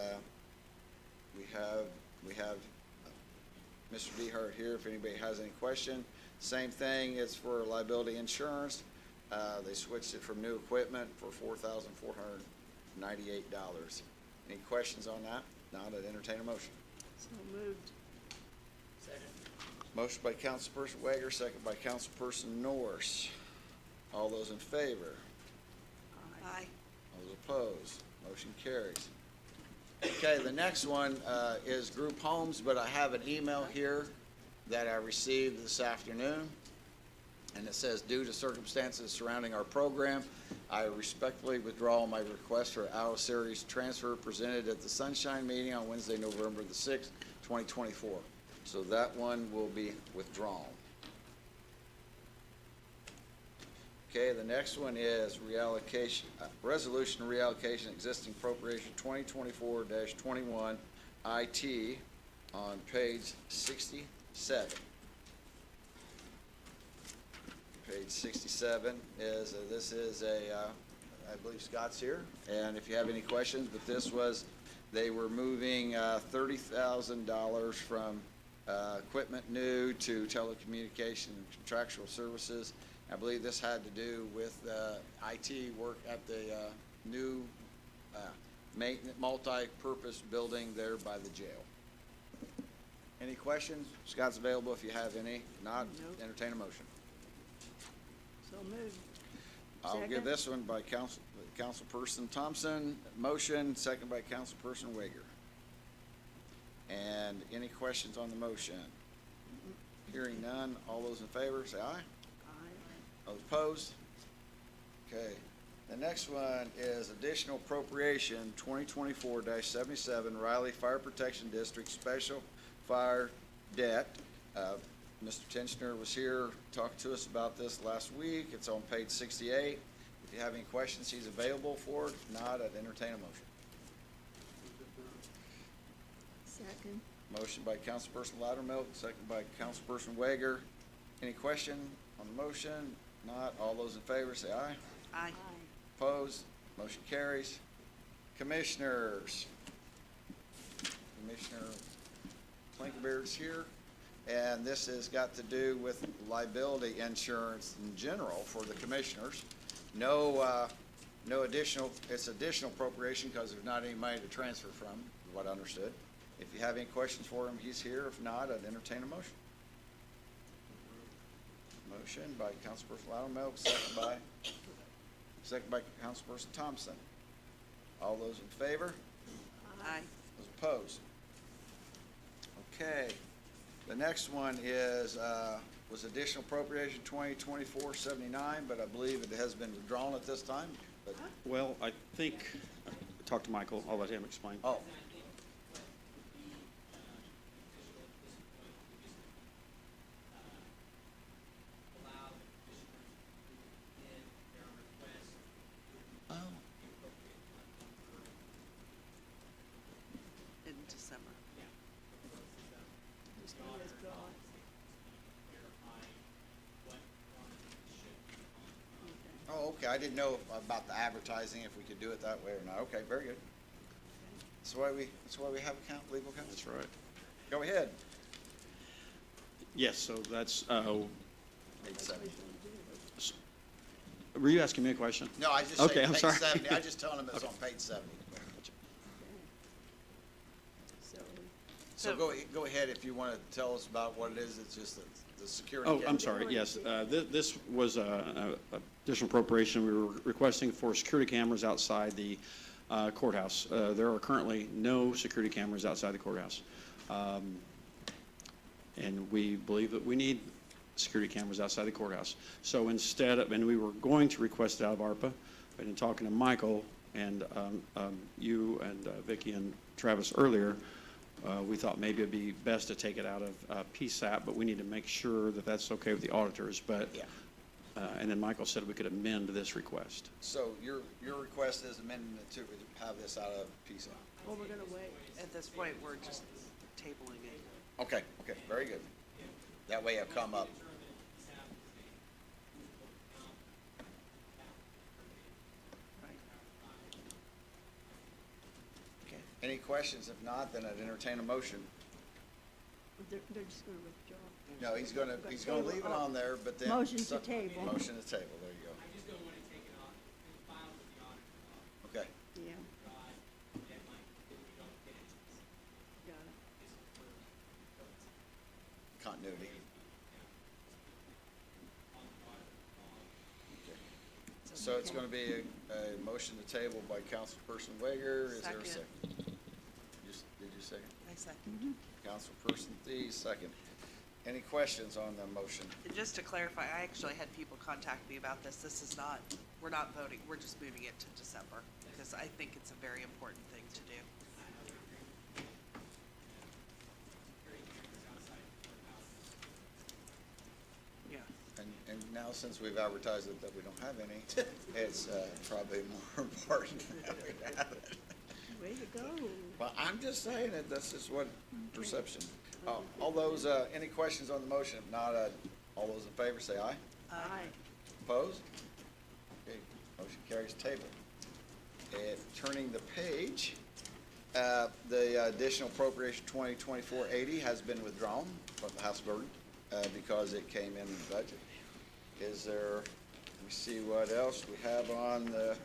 we have Mr. Dehart here if anybody has any question. Same thing, it's for liability insurance. They switched it from new equipment for $4,498. Any questions on that? Not, I'd entertain a motion. So moved. Motion by Councilperson Wager, second by Councilperson Norris. All those in favor? Aye. All those opposed? Motion carries. Okay, the next one is group homes, but I have an email here that I received this afternoon. And it says, due to circumstances surrounding our program, I respectfully withdraw my request for out-of-series transfer presented at the Sunshine meeting on Wednesday, November the 6th, 2024. So that one will be withdrawn. Okay, the next one is reallocation, resolution reallocation existing appropriation 2024-21 IT on page 67. Page 67 is, this is I believe Scott's here, and if you have any questions, but this was, they were moving $30,000 from equipment new to telecommunication and contractual services. I believe this had to do with IT work at the new multi-purpose building there by the jail. Any questions? Scott's available if you have any. Not, Nope. entertain a motion. So moved. I'll give Second. this one by Councilperson Thompson. Motion, second by Councilperson Wager. And any questions on the motion? Hearing none, all those in favor, say aye. Aye. Those opposed? Okay. The next one is additional appropriation 2024-77 Riley Fire Protection District Special Fire Debt. Mr. Tenchner was here, talked to us about this last week. It's on page 68. If you have any questions, he's available for it. If not, I'd entertain a motion. Second. Motion by Councilperson Loudermilk, second by Councilperson Wager. Any question on the motion? Not, all those in favor say aye. Aye. Aye. Opposed? Motion carries. Commissioners. Commissioner Blinkenbeard's here, and this has got to do with liability insurance in general for the commissioners. No additional, it's additional appropriation because there's not any money to transfer from, what I understood. If you have any questions for him, he's here. If not, I'd entertain a motion. Motion by Councilperson Loudermilk, second by Councilperson Thompson. All those in favor? Aye. Those opposed? Okay. The next one is, was additional appropriation 2024-79, but I believe it has been withdrawn at this time. But Well, I think talk to Michael. I'll let him explain. Oh, In December. Just gonna withdraw it. Okay. oh, okay, I didn't know about the advertising, if we could do it that way or not. Okay, very good. That's why we have legal counsel. That's right. Go ahead. Yes, so that's, Page 70. were you asking me a question? No, I just Okay, said I'm page sorry. 70. I just telling them it's on page 70. So, So go ahead if you want to tell us about what it is. It's just the security. Oh, I'm camera. sorry, yes. This was a additional appropriation. We were requesting for security cameras outside the courthouse. There are currently no security cameras outside the courthouse. And we believe that we need security cameras outside the courthouse. So instead of, and we were going to request it out of ARPA, but in talking to Michael and you and Vicki and Travis earlier, we thought maybe it'd be best to take it out of PSAP, but we need to make sure that that's okay with the auditors. But Yeah. and then Michael said we could amend this request. So your request is amendment to have this out of PSAP. well, we're gonna wait. At this point, we're just tabling it. Okay, very good. That way it'll come up. Right. Okay. Any questions? If not, then I'd entertain a motion. They're just gonna withdraw. No, he's gonna leave it on there, but then. Motion to table. Motion to table, there you go. I just don't want to take it off and file with the auditor. Okay, Yeah, Deadline, if we don't get it, got it. continuity. So it's gonna be a motion to table by Councilperson Wager. Is there a Second. second? Did you second? I second. Councilperson Thies, second. Any questions on the motion? And just to clarify, I actually had people contact me about this. This is not, we're not voting, we're just moving it to December, because I think it's a very important thing to do. Yeah. And now, since we've advertised it that we don't have any, it's probably more important that we have it. Way to go. Well, I'm just saying it, this is what perception. All those, any questions on the motion? If not, all those in favor say aye. Aye. Opposed? Okay, motion carries table. And turning the page, the additional appropriation 2024-80 has been withdrawn from the House burden because it came in the budget. Is there, let me see what else we have on the,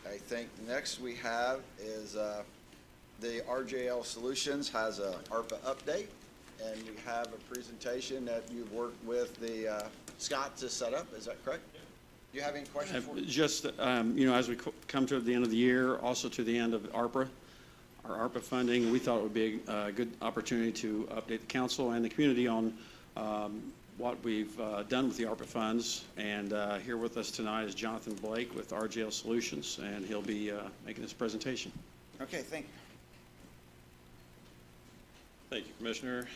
I think next we have is the RJL Solutions has a ARPA update, and we have a presentation that you've worked with the Scott to set up. Is that correct? Do you have any questions for me? Just, as we come to the end of the year, also to the end of ARPA, our ARPA funding, we thought it would be a good opportunity to update the council and the community on what we've done with the ARPA funds. And here with us tonight is Jonathan Blake with RJL Solutions, and he'll be making this presentation. Okay, thank you. Thank you, Commissioner,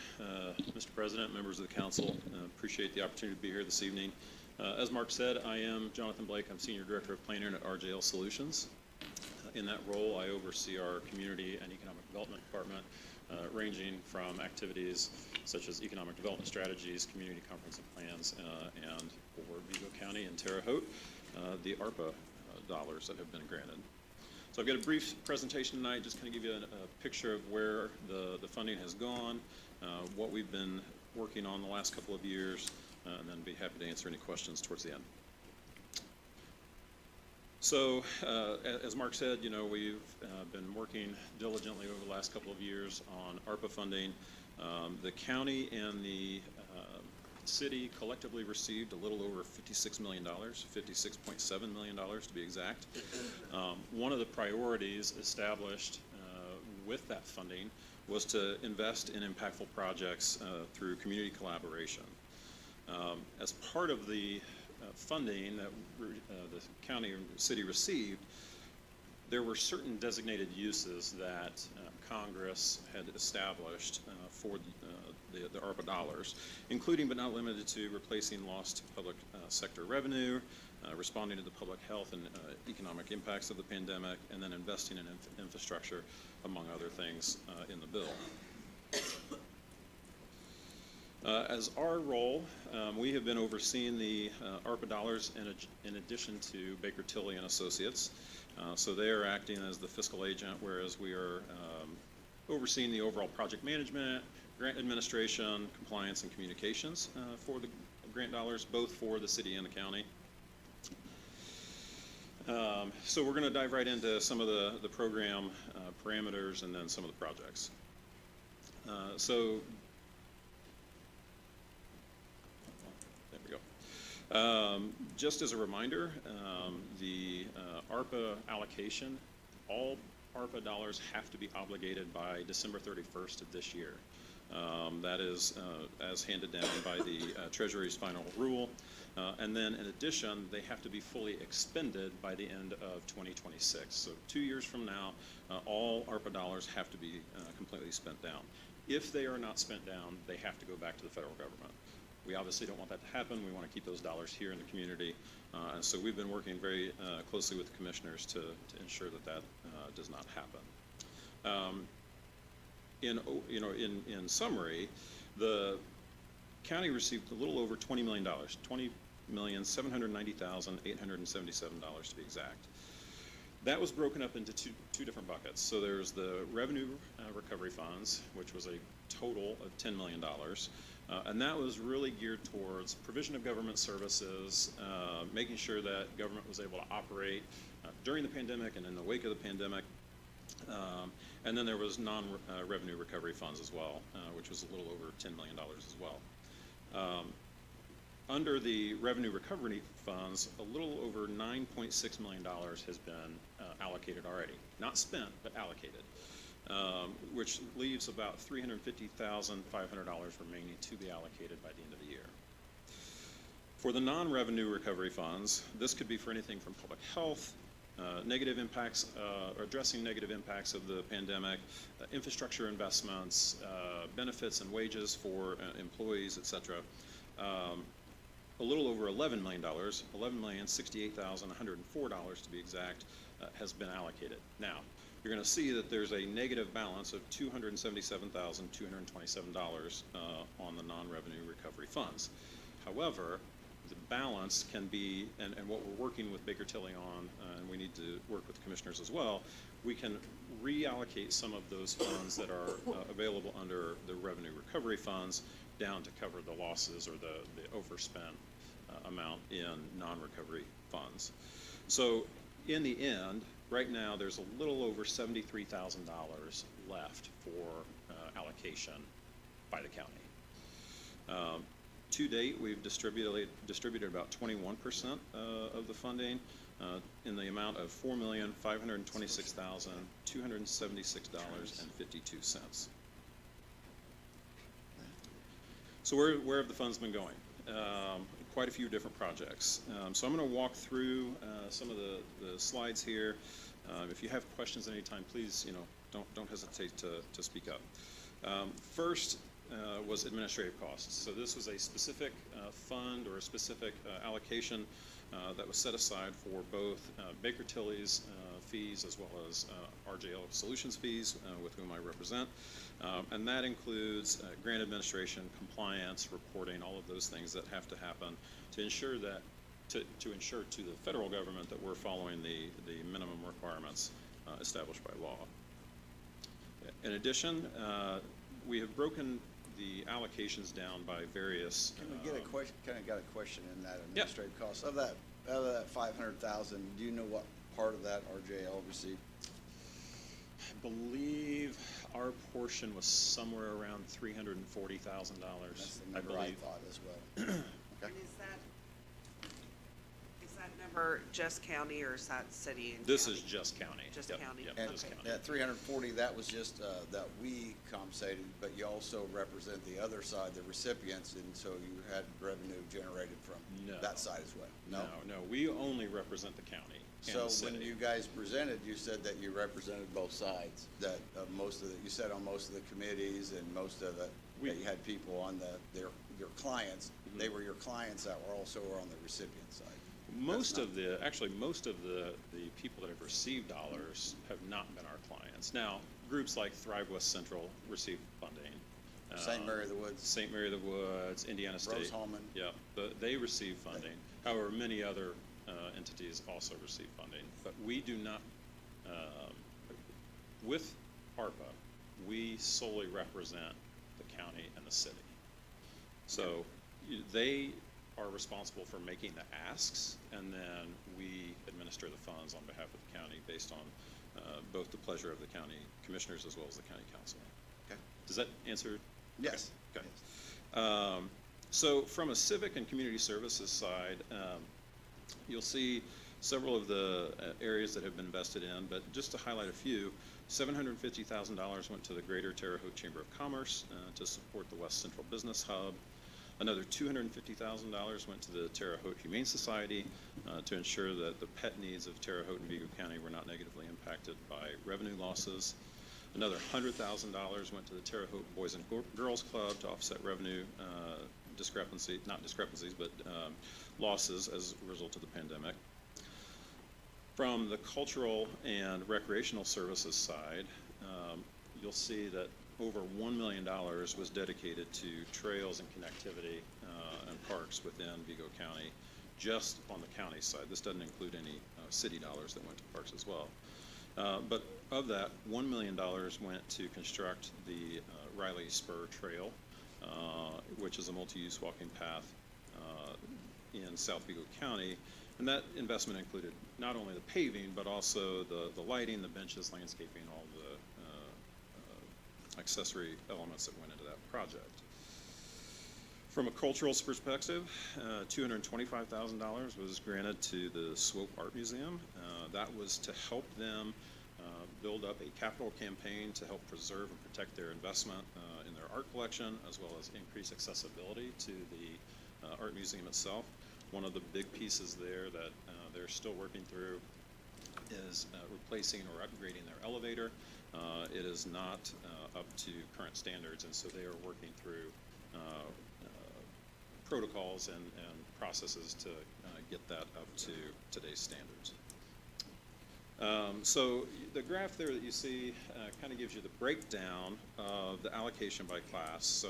Mr. President, members of the council. Appreciate the opportunity to be here this evening. As Mark said, I am Jonathan Blake. I'm Senior Director of Planning at RJL Solutions. In that role, I oversee our Community and Economic Development Department, ranging from activities such as economic development strategies, community comprehensive plans, and for Vigo County and Terre Haute, the ARPA dollars that have been granted. So I've got a brief presentation tonight, just kind of give you a picture of where the funding has gone, what we've been working on the last couple of years, and then be happy to answer any questions towards the end. So, as Mark said, we've been working diligently over the last couple of years on ARPA funding. The county and the city collectively received a little over $56 million, $56.7 million to be exact. One of the priorities established with that funding was to invest in impactful projects through community collaboration. As part of the funding that the county and city received, there were certain designated uses that Congress had established for the ARPA dollars, including but not limited to replacing lost public sector revenue, responding to the public health and economic impacts of the pandemic, and then investing in infrastructure, among other things in the bill. As our role, we have been overseeing the ARPA dollars in addition to Baker Tilly and Associates. So they are acting as the fiscal agent, whereas we are overseeing the overall project management, grant administration, compliance, and communications for the grant dollars, both for the city and the county. So we're going to dive right into some of the program parameters and then some of the projects. So there we go. Just as a reminder, the ARPA allocation, all ARPA dollars have to be obligated by December 31st of this year. That is as handed down by the Treasury's final rule. And then in addition, they have to be fully expended by the end of 2026. So 2 years from now, all ARPA dollars have to be completely spent down. If they are not spent down, they have to go back to the federal government. We obviously don't want that to happen. We want to keep those dollars here in the community. And so we've been working very closely with the commissioners to ensure that that does not happen. In summary, the county received a little over $20 million, $20,790,877 to be exact. That was broken up into two different buckets. So there's the revenue recovery funds, which was a total of $10 million. And that was really geared towards provision of government services, making sure that government was able to operate during the pandemic and in the wake of the pandemic. And then there was non-revenue recovery funds as well, which was a little over $10 million as well. Under the revenue recovery funds, a little over $9.6 million has been allocated already. Not spent, but allocated, which leaves about $350,500 remaining to be allocated by the end of the year. For the non-revenue recovery funds, this could be for anything from public health, negative impacts, or addressing negative impacts of the pandemic, infrastructure investments, benefits and wages for employees, et cetera. A little over $11 million, $11,068,104 to be exact, has been allocated. Now, you're going to see that there's a negative balance of $277,227 on the non-revenue recovery funds. However, the balance can be, and what we're working with Baker Tilly on, and we need to work with commissioners as well, we can reallocate some of those funds that are available under the revenue recovery funds down to cover the losses or the overspent amount in non-recovery funds. So in the end, right now, there's a little over $73,000 left for allocation by the county. To date, we've distributed about 21% of the funding in the amount of $4,526,276.52. So where have the funds been going? Quite a few different projects. So I'm going to walk through some of the slides here. If you have questions at any time, please, don't hesitate to speak up. First was administrative costs. So this was a specific fund or a specific allocation that was set aside for both Baker Tilly's fees as well as RJL Solutions fees, with whom I represent. And that includes grant administration, compliance, reporting, all of those things that have to happen to ensure that, to ensure to the federal government that we're following the minimum requirements established by law. In addition, we have broken the allocations down by various. Can we get a question? Kind of got a question in that administrative cost of that 500,000. Do you know what part of that RJL received? I believe our portion was somewhere around $340,000. That's the number I thought as well. Okay. And is that number just county, or is that city and This county? is just county. Just Yep, county. yep, And just Okay. county. that 340, that was just, that we compensated, but you also represent the other side, the recipients, and so you had revenue generated from No. that side as well? No, we only represent the county and So the when city. you guys presented, you said that you represented both sides, that most of the, you said on most of the committees and most of the, that you had people on your clients, they were your clients that were also on the recipient side. Most of the people that have received dollars have not been our clients. Now, groups like Thrive West Central receive funding. St. Mary of the Woods. St. Mary of the Woods, Indiana State. Rose-Hulman. Yeah, but they receive funding. However, many other entities also receive funding. But we do not, with ARPA, we solely represent the county and the city. So they are responsible for making the asks, and then we administer the funds on behalf of the county based on both the pleasure of the county commissioners as well as the county council. Okay. Does that answer? Yes. Okay. Yes. So from a civic and community services side, you'll see several of the areas that have been invested in, but just to highlight a few, $750,000 went to the Greater Terre Haute Chamber of Commerce to support the West Central Business Hub. Another $250,000 went to the Terre Haute Humane Society to ensure that the pet needs of Terre Haute and Vigo County were not negatively impacted by revenue losses. Another $100,000 went to the Terre Haute Boys and Girls Club to offset revenue losses as a result of the pandemic. From the cultural and recreational services side, you'll see that over $1 million was dedicated to trails and connectivity and parks within Vigo County, just on the county side. This doesn't include any city dollars that went to parks as well. But of that, $1 million went to construct the Riley Spur Trail, which is a multi-use walking path in South Vigo County. And that investment included not only the paving, but also the lighting, the benches, landscaping, all the accessory elements that went into that project. From a cultural perspective, $225,000 was granted to the Swope Art Museum. That was to help them build up a capital campaign to help preserve and protect their investment in their art collection, as well as increase accessibility to the art museum itself. One of the big pieces there that they're still working through is replacing or upgrading their elevator. It is not up to current standards, and so they are working through protocols and processes to get that up to today's standards. So the graph there that you see kind of gives you the breakdown of the allocation by class. So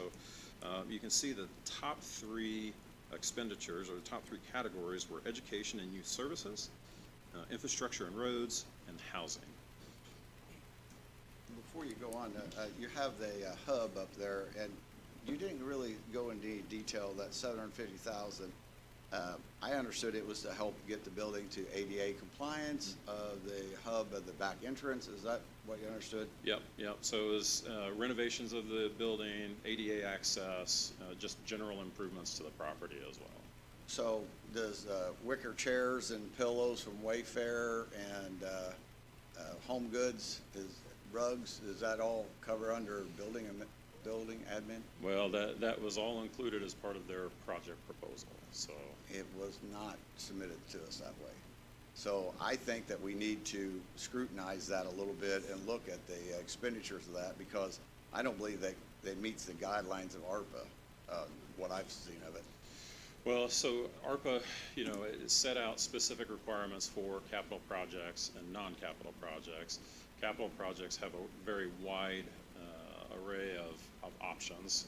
you can see the top three expenditures, or the top three categories, were education and youth services, infrastructure and roads, and housing. Before you go on, you have the hub up there, and you didn't really go into any detail. That 750,000. I understood it was to help get the building to ADA compliance, the hub of the back entrance. Is that what you understood? Yep. So it was renovations of the building, ADA access, just general improvements to the property as well. So does wicker chairs and pillows from Wayfair and Home Goods, rugs, does that all cover under building admin? Well, that was all included as part of their project proposal, so. It was not submitted to us that way. So I think that we need to scrutinize that a little bit and look at the expenditures of that, because I don't believe that it meets the guidelines of ARPA, what I've seen of it. Well, so ARPA, it set out specific requirements for capital projects and non-capital projects. Capital projects have a very wide array of options.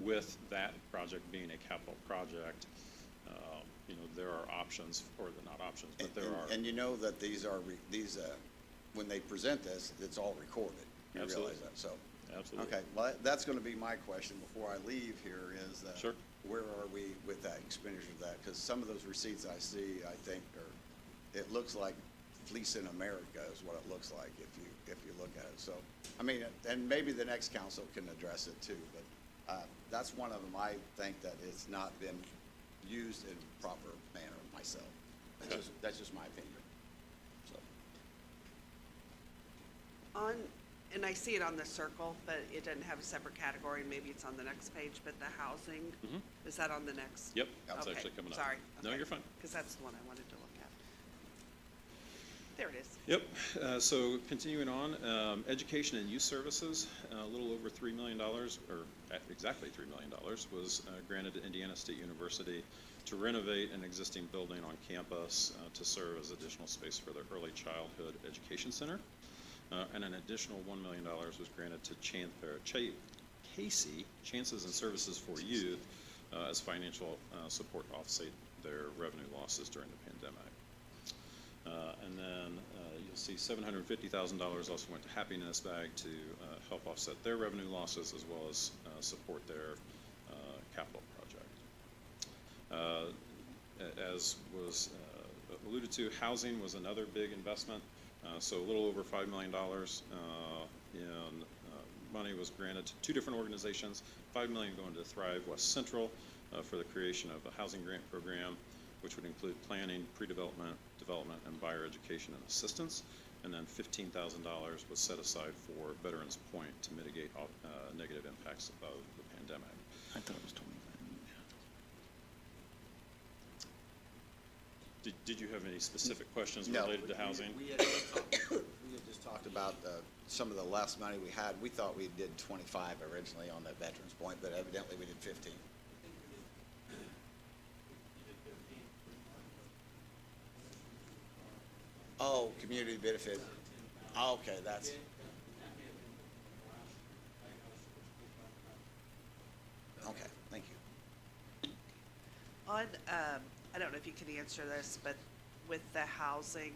With that project being a capital project, there are options, or not options, but there are. And you know that these when they present this, it's all recorded. You Absolutely. realize that, so. Absolutely. Okay, well, that's gonna be my question before I leave here is, Sure. where are we with that expenditure of that? Because some of those receipts I see, I think, it looks like Fleece in America is what it looks like if you look at it. So, I mean, and maybe the next council can address it too, but that's one of them I think that it's not been used in proper manner myself. That's just my opinion. So, And I see it on the circle, but it doesn't have a separate category, maybe it's on the next page, but the housing, is that on the next? Yep, that's Okay, actually coming up. Sorry. No, you're fine. Because that's the one I wanted to look at. There it is. Yep, so continuing on, education and youth services, a little over $3 million, or exactly $3 million, was granted to Indiana State University to renovate an existing building on campus to serve as additional space for their Early Childhood Education Center. And an additional $1 million was granted to Casey, Chances and Services for Youth, as financial support to offset their revenue losses during the pandemic. And then you'll see $750,000 also went to Happiness Bag to help offset their revenue losses as well as support their capital project. As was alluded to, housing was another big investment. So a little over $5 million in money was granted to two different organizations, $5 million going to Thrive West Central for the creation of a housing grant program, which would include planning, pre-development, development, and buyer education and assistance. And then $15,000 was set aside for Veterans Point to mitigate negative impacts of the pandemic. I thought it was 25. Did you have any specific questions No. related to housing? We had just talked about some of the less money we had. We thought we did 25 originally on the Veterans Point, but evidently we did 15. Oh, community benefit. Oh, okay, that's. Okay, thank you. On, I don't know if you can answer this, but with the housing,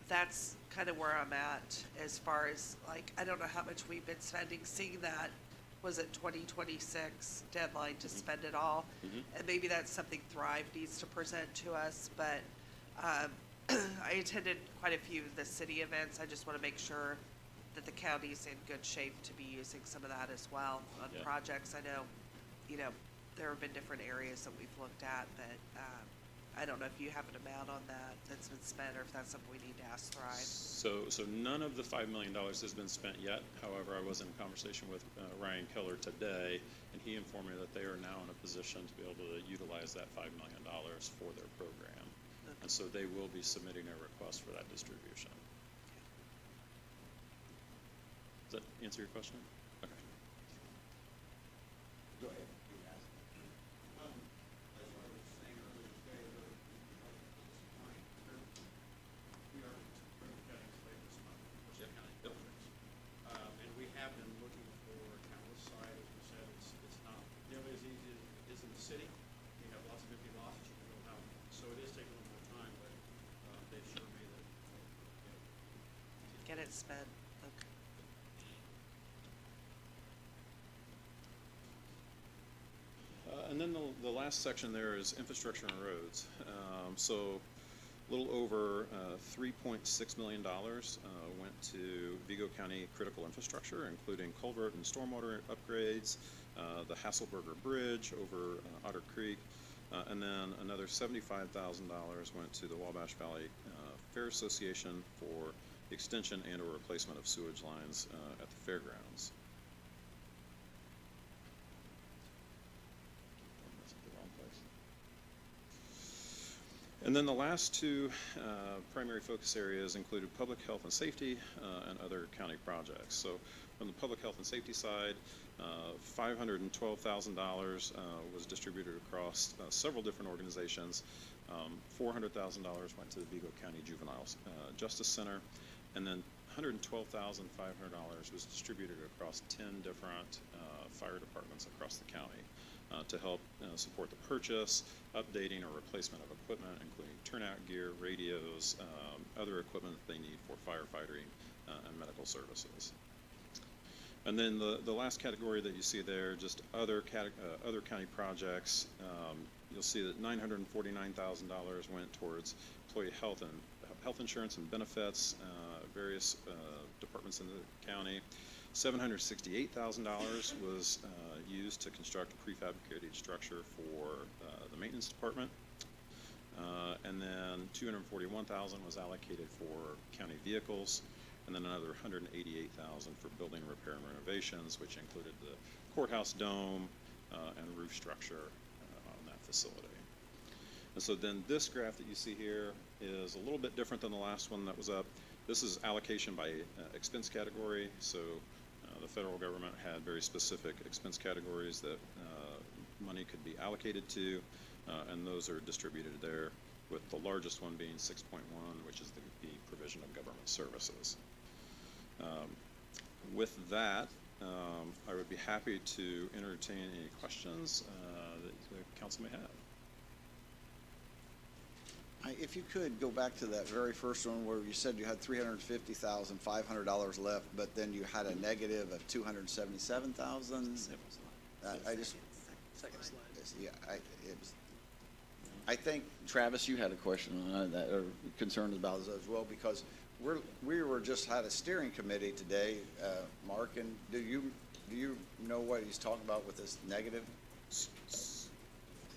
that's kind of where I'm at as far as, like, I don't know how much we've been spending, seeing that, was it 2026 deadline to spend it all? And maybe that's something Thrive needs to present to us, but, I attended quite a few of the city events. I just want to make sure that the county's in good shape to be using some of that as well on Yeah. projects. I know, there have been different areas that we've looked at, but, I don't know if you have an amount on that that's been spent, or if that's something we need to ask Thrive. So none of the $5 million has been spent yet. However, I was in conversation with Ryan Keller today, and he informed me that they are now in a position to be able to utilize that $5 million for their program. And so they will be submitting a request for that distribution. Does that answer your question? Okay. Go ahead. And we have been looking for kind of this side, as we said, it's not nearly as easy as it is in the city. You have lots of empty lots that you can build houses. So it is taking a little more time, but they assured me that, Get it spent, okay. And then the last section there is infrastructure and roads. So a little over $3.6 million went to Vigo County critical infrastructure, including culvert and stormwater upgrades, the Hasselberger Bridge over Otter Creek, and then another $75,000 went to the Wabash Valley Fair Association for extension and or replacement of sewage lines at the fairgrounds. And then the last two primary focus areas included public health and safety and other county projects. So on the public health and safety side, $512,000 was distributed across several different organizations. $400,000 went to the Vigo County Juvenile Justice Center, and then $112,500 was distributed across 10 different fire departments across the county to help support the purchase, updating, or replacement of equipment, including turnout gear, radios, other equipment that they need for firefighting and medical services. And then the last category that you see there, just other county projects. You'll see that $949,000 went towards employee health and health insurance and benefits, various departments in the county. $768,000 was used to construct a prefabricated structure for the maintenance department. $241,000 was allocated for county vehicles, and then another $188,000 for building repair and renovations, which included the courthouse dome and roof structure on that facility. And so then this graph that you see here is a little bit different than the last one that was up. This is allocation by expense category. So the federal government had very specific expense categories that money could be allocated to, and those are distributed there, with the largest one being 6.1, which is the provision of government services. With that, I would be happy to entertain any questions that the council may have. If you could go back to that very first one where you said you had $350,500 left, but then you had a negative of $277,000. I just, Second slide. yeah, I think, Travis, you had a question on that, or concerned about it as well, because we were just had a steering committee today, Mark, and do you know what he's talking about with this negative?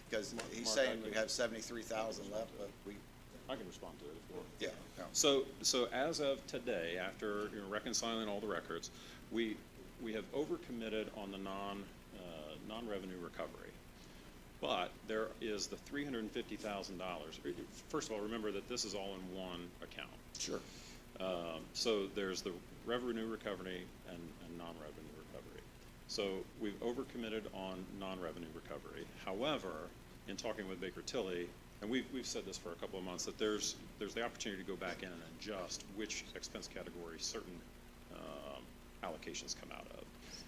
Because he's Mark, saying we have 73,000 left, but we, I can respond to it if you want. yeah. So as of today, after reconciling all the records, we have overcommitted on the non-revenue recovery. But there is the $350,000. First of all, remember that this is all in one account. Sure. So there's the revenue recovery and non-revenue recovery. So we've overcommitted on non-revenue recovery. However, in talking with Baker Tilly, and we've said this for a couple of months, that there's the opportunity to go back in and adjust which expense category certain allocations come out of.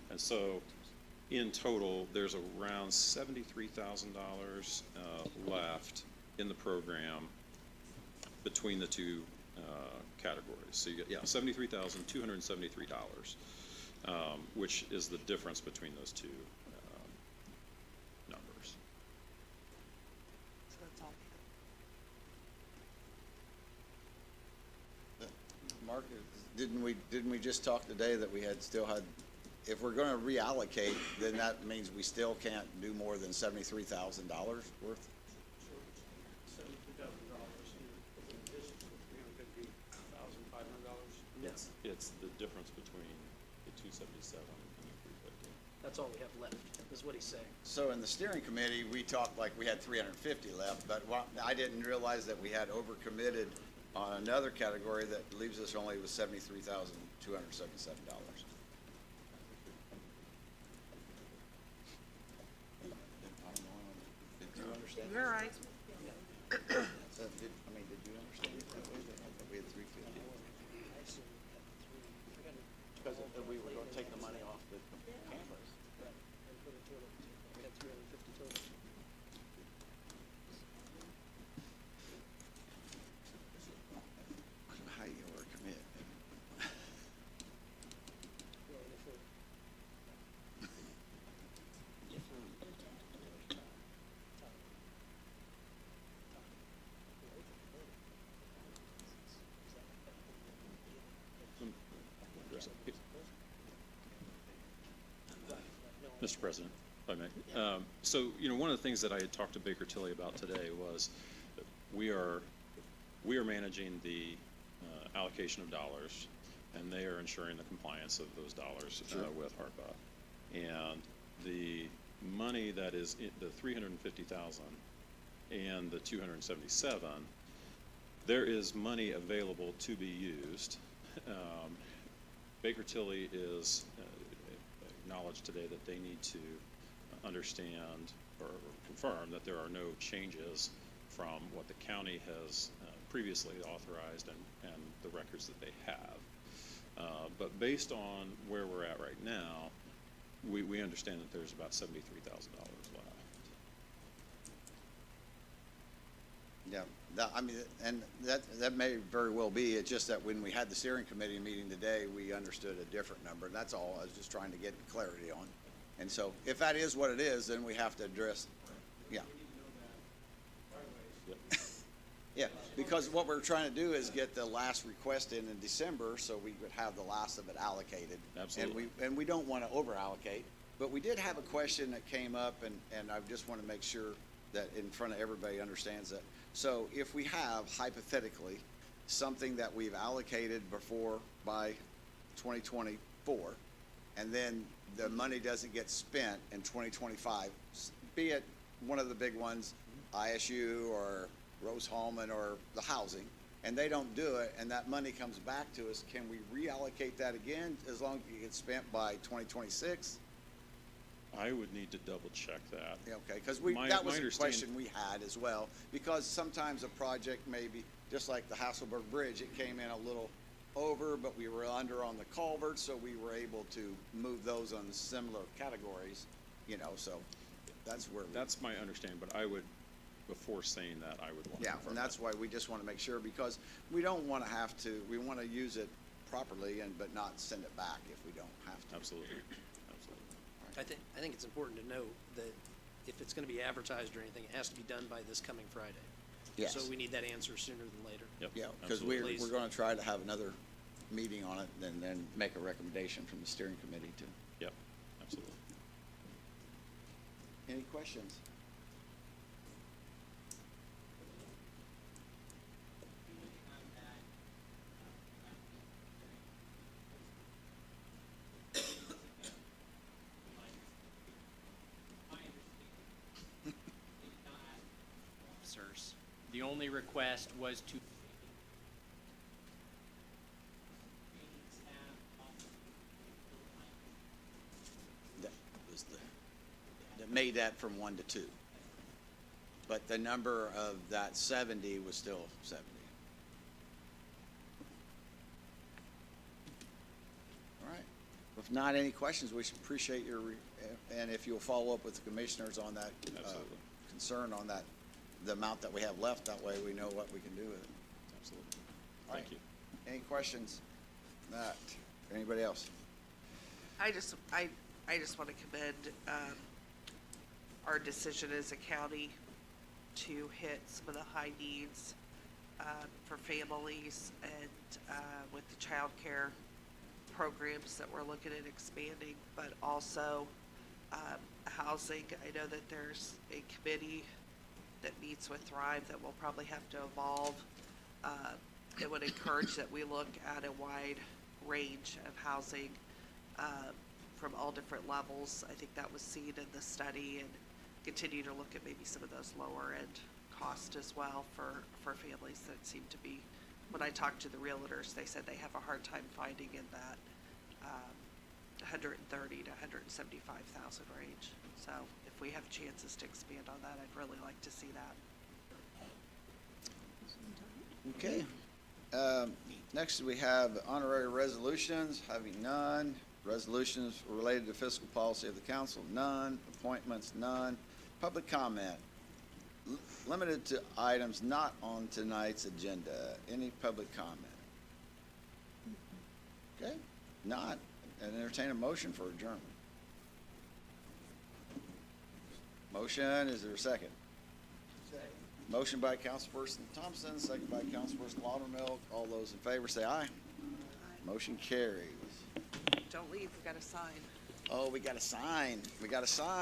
And so in total, there's around $73,000 left in the program between the two categories. So you get, $73,273, which is the difference between those two numbers. So that's all. Mark, didn't we just talk today that we still had, if we're gonna reallocate, then that means we still can't do more than $73,000 worth? $73,000 in addition to $350,500. Yes, It's the difference between the 277 and the 350. that's all we have left, is what he's saying. So in the steering committee, we talked like we had 350 left, but I didn't realize that we had overcommitted on another category that leaves us only with $73,277. Did you understand? You're right. Did you understand it that way, that we had 350? Because we were going to take the money off the campus. And put it toward, we had 350 total. How you overcommit? Well, if we're- Mr. President, if I may. So, one of the things that I had talked to Baker Tilly about today was that we are managing the allocation of dollars, and they are ensuring the compliance of those dollars with HARPA. And the money that is the $350,000 and the $277, there is money available to be used. Baker Tilly is acknowledged today that they need to understand or confirm that there are no changes from what the county has previously authorized and the records that they have. But based on where we're at right now, we understand that there's about $73,000 left. Yeah, that may very well be. It's just that when we had the steering committee meeting today, we understood a different number. And that's all I was just trying to get clarity on. And so if that is what it is, then we have to address, yeah. Yeah, because what we're trying to do is get the last request in December so we would have the last of it allocated. Absolutely. And we don't want to over allocate. But we did have a question that came up, and I just want to make sure that in front of everybody understands that So if we have hypothetically something that we've allocated before by 2024, and then the money doesn't get spent in 2025, be it one of the big ones, ISU or Rose Holman or the housing, and they don't do it, and that money comes back to us, can we reallocate that again as long as it gets spent by 2026? I would need to double check that. Yeah, okay, because My- that my was a understand- question we had as well, because sometimes a project may be, just like the Hasselberg Bridge, it came in a little over, but we were under on the culvert, so we were able to move those on similar categories, you know, so that's where. That's my understanding, but I would, before saying that, I would want to Yeah, confirm and that's that. why we just want to make sure, because we don't want to have to, we want to use it properly and, but not send it back if we don't have to. Absolutely, absolutely. I think it's important to note that if it's gonna be advertised or anything, it has to be done by this coming Friday. Yes. So we need that answer sooner than later. Yep, Yeah, because absolutely. we're going to try to have another meeting on it and then make a recommendation from the steering committee too. Yep, absolutely. Any questions? Officers. The only request was to That was that made that from 1 to 2. But the number of that 70 was still 70. All right. If not, any questions, we should appreciate your, and if you'll follow up with the commissioners on that Absolutely. concern on that, the amount that we have left, that way we know what we can do with it. Absolutely. All Thank right. you. Any questions? Matt, anybody else? I just want to commend, our decision as a county to hit some of the high needs, for families and, with the childcare programs that we're looking at expanding, but also, housing. I know that there's a committee that meets with Thrive that will probably have to evolve. It would encourage that we look at a wide range of housing, from all different levels. I think that was seen in the study, and continue to look at maybe some of those lower end costs as well for families that seem to be, when I talk to the realtors, they said they have a hard time finding in that, 130 to 175,000 range. So if we have chances to expand on that, I'd really like to see that. Okay. Next, we have honorary resolutions, having none. Resolutions related to fiscal policy of the council, none. Appointments, none. Public comment, limited to items not on tonight's agenda. Any public comment? Okay, not. And entertain a motion for adjournment. Motion, is there a second? Motion by Councilperson Thompson, second by Councilperson Laudermilk. All those in favor say aye. Motion carries. Don't leave, we've got to sign. Oh, we got a sign. We got a sign.